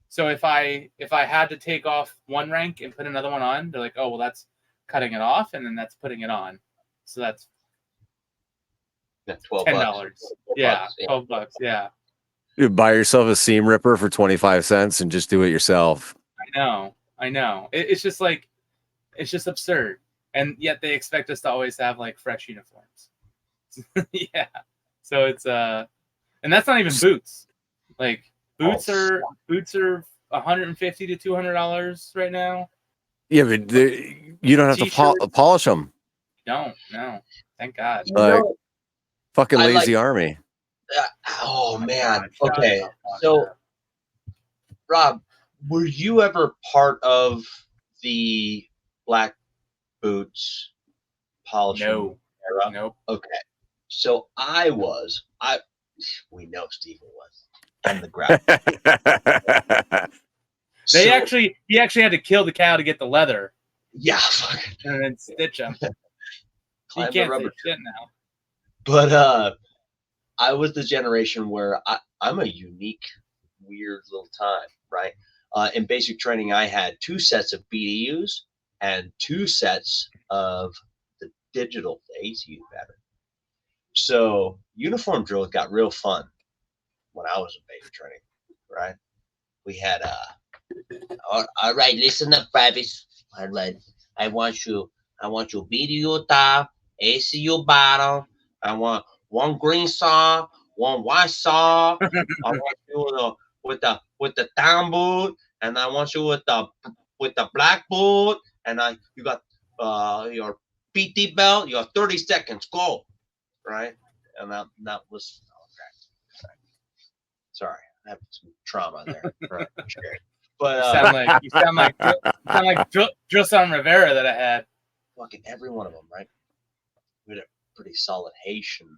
So if I had to take off one rank and put another one on, they're like, oh, well, that's cutting it off, and then that's putting it on. So that's $12. $10. Yeah, $12. Yeah, You buy yourself a seam ripper for 25 cents and just do it yourself. I know. It's just like, it's just absurd. And yet they expect us to always have like fresh uniforms. Yeah. So it's and that's not even boots. Like boots are $150 to $200 right now. Yeah, but you don't have to polish them. No, thank God. Like fucking I lazy army. Oh man. God, Okay. shut up. So, Rob, were you ever part of the black boots polishing era? Nope. Okay. So we know Steven was on the ground. He actually had to kill the cow to get the leather. Yeah. And then stitch them. You Climb can't the rubber say shit now. But I was the generation where I'm a unique, weird little time, right? In basic training, I had 2 sets of BDUs and 2 sets of the digital ACU pattern. So uniform drills got real fun when I was in basic training, right? We had all right, listen up, Travis. All right, I want you BDU top, ACU bottom. I want one green saw, one white saw. I want you with the down boot, and I want you with the black boot, and you got your PT belt. You got 30 seconds, go, right? And that was okay. Sorry, I have some trauma there. Right, sure. But You sound like Josan Rivera that I had. Fucking every one of them, right? We had a pretty solid Haitian,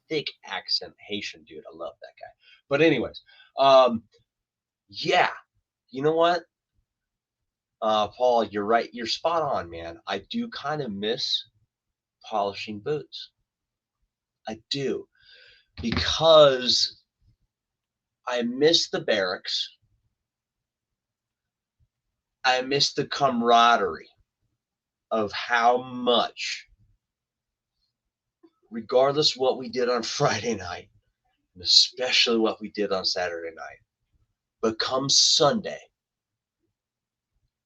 thick accent Haitian dude. I love that guy. But anyways, yeah, you know what, Paul, you're right. You're spot on, man. I do kind of miss polishing boots. I do, because I miss the barracks. I miss the camaraderie of how much, regardless what we did on Friday night, and especially what we did on Saturday night, but come Sunday,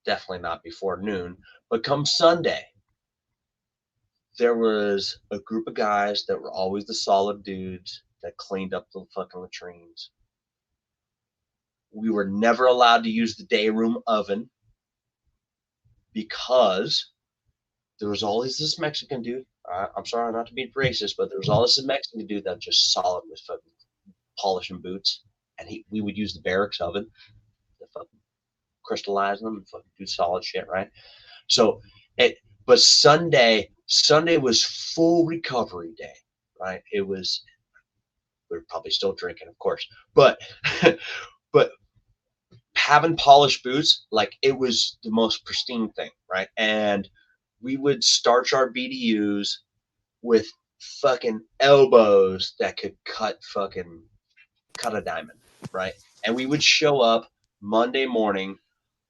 definitely not before noon, but come Sunday, there was a group of guys that were always the solid dudes that cleaned up the fucking latrines. We were never allowed to use the day room oven because there was always this Mexican dude. I'm sorry not to be racist, but there was always this Mexican dude that just solid with fucking polishing boots, and we would use the barracks oven to fucking crystallize them and fucking do solid shit, right? So but Sunday was full recovery day, right? We were probably still drinking, of course, but but having polished boots, like, it was the most pristine thing, right? And we would starch our BDUs with fucking elbows that could cut a diamond, right? And we would show up Monday morning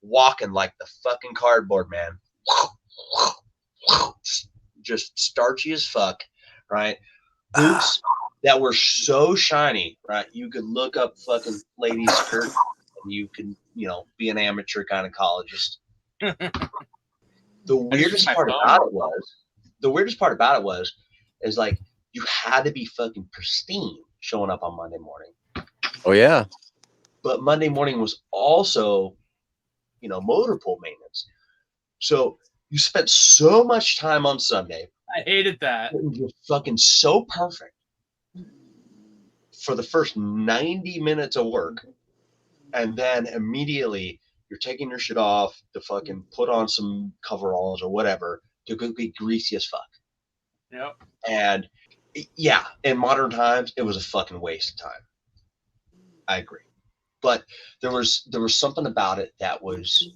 walking like the fucking cardboard man. Just starchy as fuck, right? Boots that were so shiny, right? You could look up fucking ladies' skirts and you can, be an amateur gynecologist. The weirdest part about it was, is like you had to be fucking pristine showing up on Monday morning. Oh yeah. But Monday morning was also, motor pool maintenance. So you spent so much time on Sunday. I hated that. You're fucking so perfect for the first 90 minutes of work. And then immediately you're taking your shit off to fucking put on some coveralls or whatever to go be greasy as fuck. Yep. And yeah, in modern times, it was a fucking waste of time. I agree. But there was something about it that was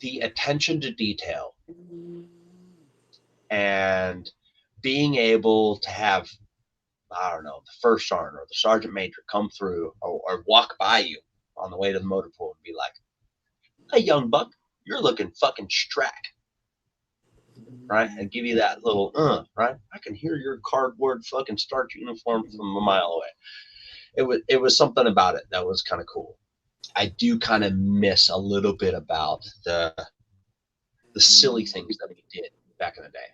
the attention to detail and being able to have, I don't know, the first sergeant or the sergeant major come through or walk by you on the way to the motor pool and be like, "Hey, young buck, you're looking fucking strack," right? And give you that little, right? I can hear your cardboard fucking starch uniform from a mile away. It was something about it that was kind of cool. I do kind of miss a little bit about the silly things that we did back in the day.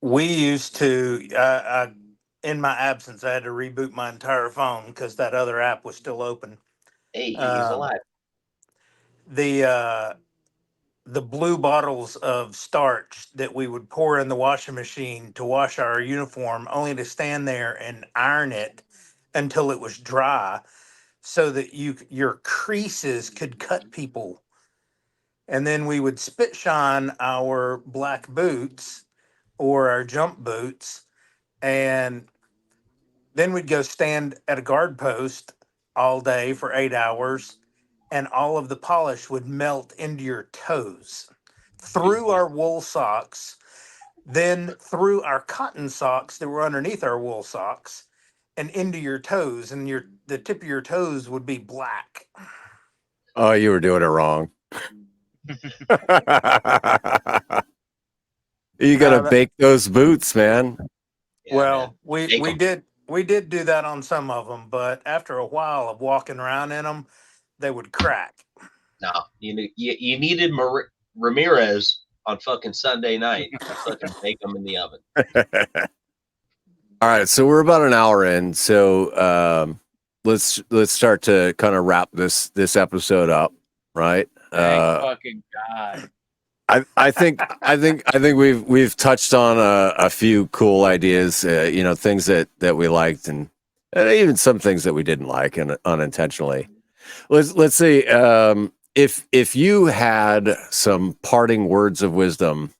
We used to, in my absence, I had to reboot my entire phone because that other app was still open. Hey, he's alive. The blue bottles of starch that we would pour in the washing machine to wash our uniform, only to stand there and iron it until it was dry, so that your creases could cut people. And then we would spit shine our black boots or our jump boots, and then we'd go stand at a guard post all day for 8 hours, and all of the polish would melt into your toes through our wool socks, then through our cotton socks that were underneath our wool socks, and into your toes, and the tip of your toes would be black. Oh, you were doing it wrong. You gotta bake those boots, man. Yeah, Well, man. we Bake we 'em. did do that on some of them, but after a while of walking around in them, they would crack. No, you needed Ramirez on fucking Sunday night to fucking bake them in the oven. All right, so we're about an hour in, so let's start to kind of wrap this episode up, right? Thank fucking God. I think we've touched on a few cool ideas, things that we liked, and even some things that we didn't like and unintentionally. Let's see, if you had some parting words of wisdom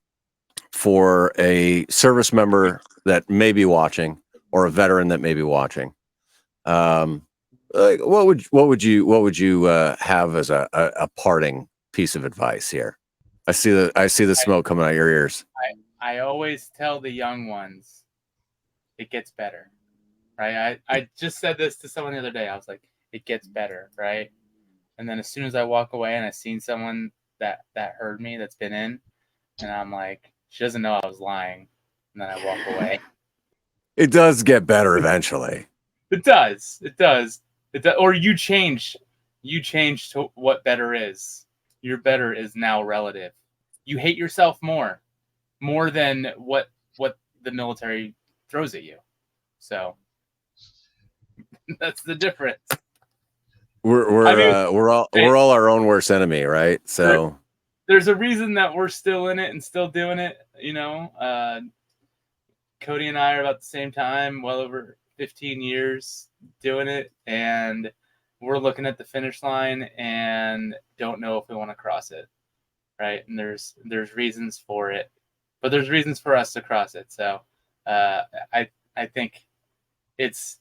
for a service member that may be watching or a veteran that may be watching, like what would you have as a parting piece of advice here? I see the smoke coming out of your ears. I always tell the young ones, it gets better, right? I just said this to someone the other day. I was like, it gets better, right? And then as soon as I walk away and I seen someone that heard me, that's been in, and I'm like, she doesn't know I was lying, and then I walk away. It does get better eventually. It does. Or you change to what better is. Your better is now relative. You hate yourself more than what the military throws at you. So that's the difference. We're all our own worst enemy, right? So there's a reason that we're still in it and still doing it. Cody and I are about the same time, well over 15 years doing it, and we're looking at the finish line and don't know if we want to cross it, right? And there's reasons for it, but there's reasons for us to cross it. So I think it's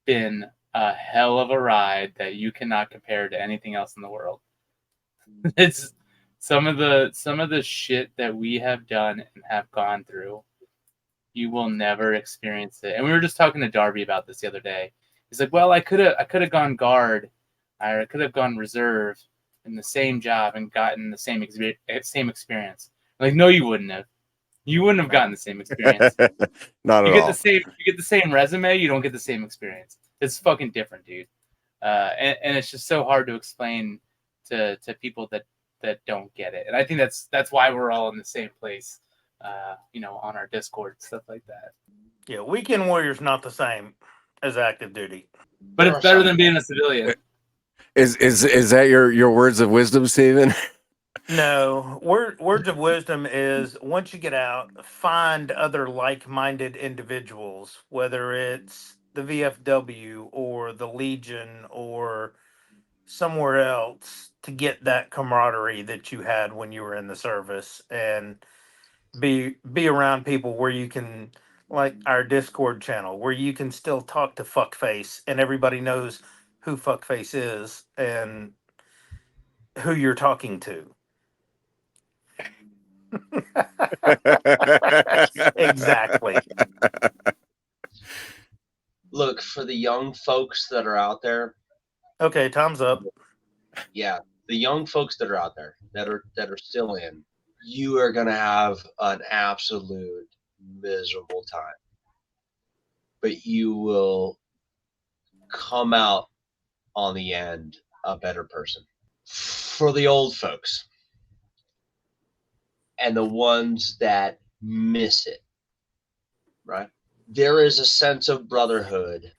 been a hell of a ride that you cannot compare to anything else in the world. It's some of the shit that we have done and have gone through, you will never experience it. And we were just talking to Darby about this the other day. He's like, well, I could have gone guard, or I could have gone reserve in the same job and gotten the same experience. I'm like, no, you wouldn't have. You wouldn't have gotten the same experience. Not at You get all. you get the same resume, you don't get the same experience. It's fucking different, dude. And it's just so hard to explain to people that don't get it. And I think that's why we're all in the same place, on our Discord, stuff like that. Yeah, weekend warrior's not the same as active duty. But There it's are better some- than being a civilian. Is that your words of wisdom, Stephen? No, words of wisdom is once you get out, find other like-minded individuals, whether it's the VFW or the Legion or somewhere else, to get that camaraderie that you had when you were in the service, and be around people where you can, like our Discord channel, where you can still talk to Fuckface and everybody knows who Fuckface is and who you're talking to. Exactly. Look, for the young folks that are out there, Okay, time's up. yeah, the young folks that are out there that are still in, you are gonna have an absolute miserable time. But you will come out on the end a better person. For the old folks and the ones that miss it, right? There is a sense of brotherhood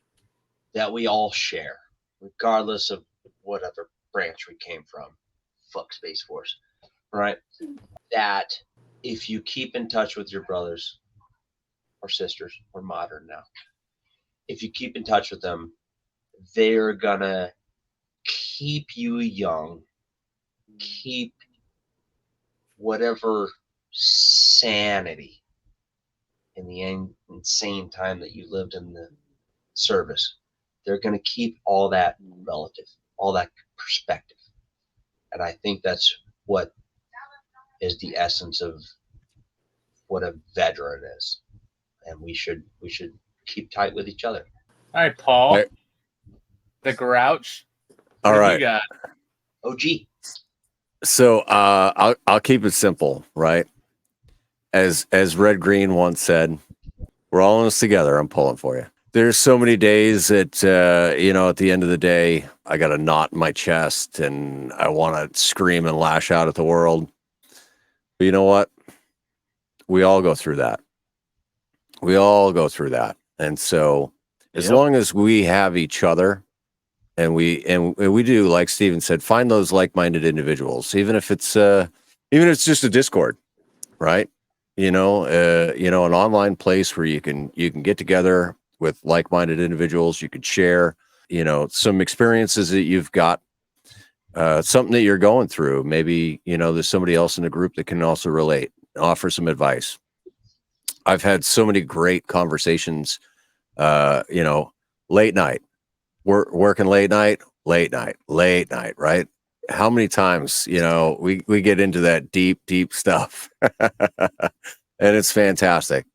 that we all share, regardless of whatever branch we came from. Fuck Space Force, right? That if you keep in touch with your brothers or sisters, or modern now, if you keep in touch with them, they're gonna keep you young, keep whatever sanity in the insane time that you lived in the service. They're going to keep all that relative, all that perspective. And I think that's what is the essence of what a veteran is. And we should keep tight with each other. All right, Paul. Right. The Grouch. All What have right. you got? OG. So I'll keep it simple, right? As Red Green once said, we're all in this together. I'm pulling for you. There's so many days that at the end of the day, I got a knot in my chest and I want to scream and lash out at the world. But you know what? We all go through that. We all go through that. And so as long as we have each other, and we do, like Steven said, find those like-minded individuals, even if it's just a Discord, right? An online place where you can get together with like-minded individuals. You could share, some experiences that you've got, something that you're going through. Maybe, there's somebody else in the group that can also relate, offer some advice. I've had so many great conversations, late night. We're working late night, right? How many times, we get into that deep stuff and it's fantastic.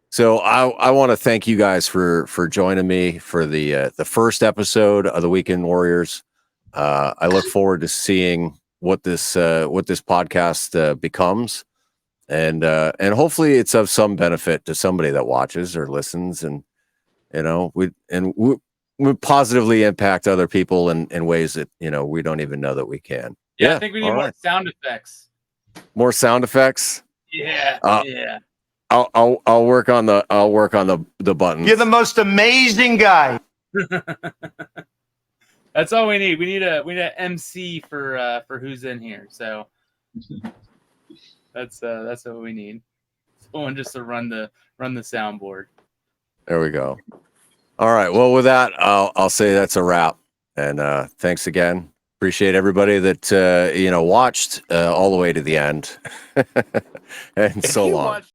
So I want to thank you guys for joining me for the first episode of the Weekend Warriors. I look forward to seeing what this podcast becomes, and hopefully it's of some benefit to somebody that watches or listens, and we positively impact other people in ways that we don't even know that we can. Yeah, I think we need all more right. sound effects. More sound effects. Yeah, yeah. I'll work on the buttons. You're the most amazing guy. That's all we need. We need a MC for who's in here. So that's what we need. Someone just to run the soundboard. There we go. All right. Well, with that, I'll say that's a wrap. And thanks again. Appreciate everybody that watched all the way to the end. And If so you long. watch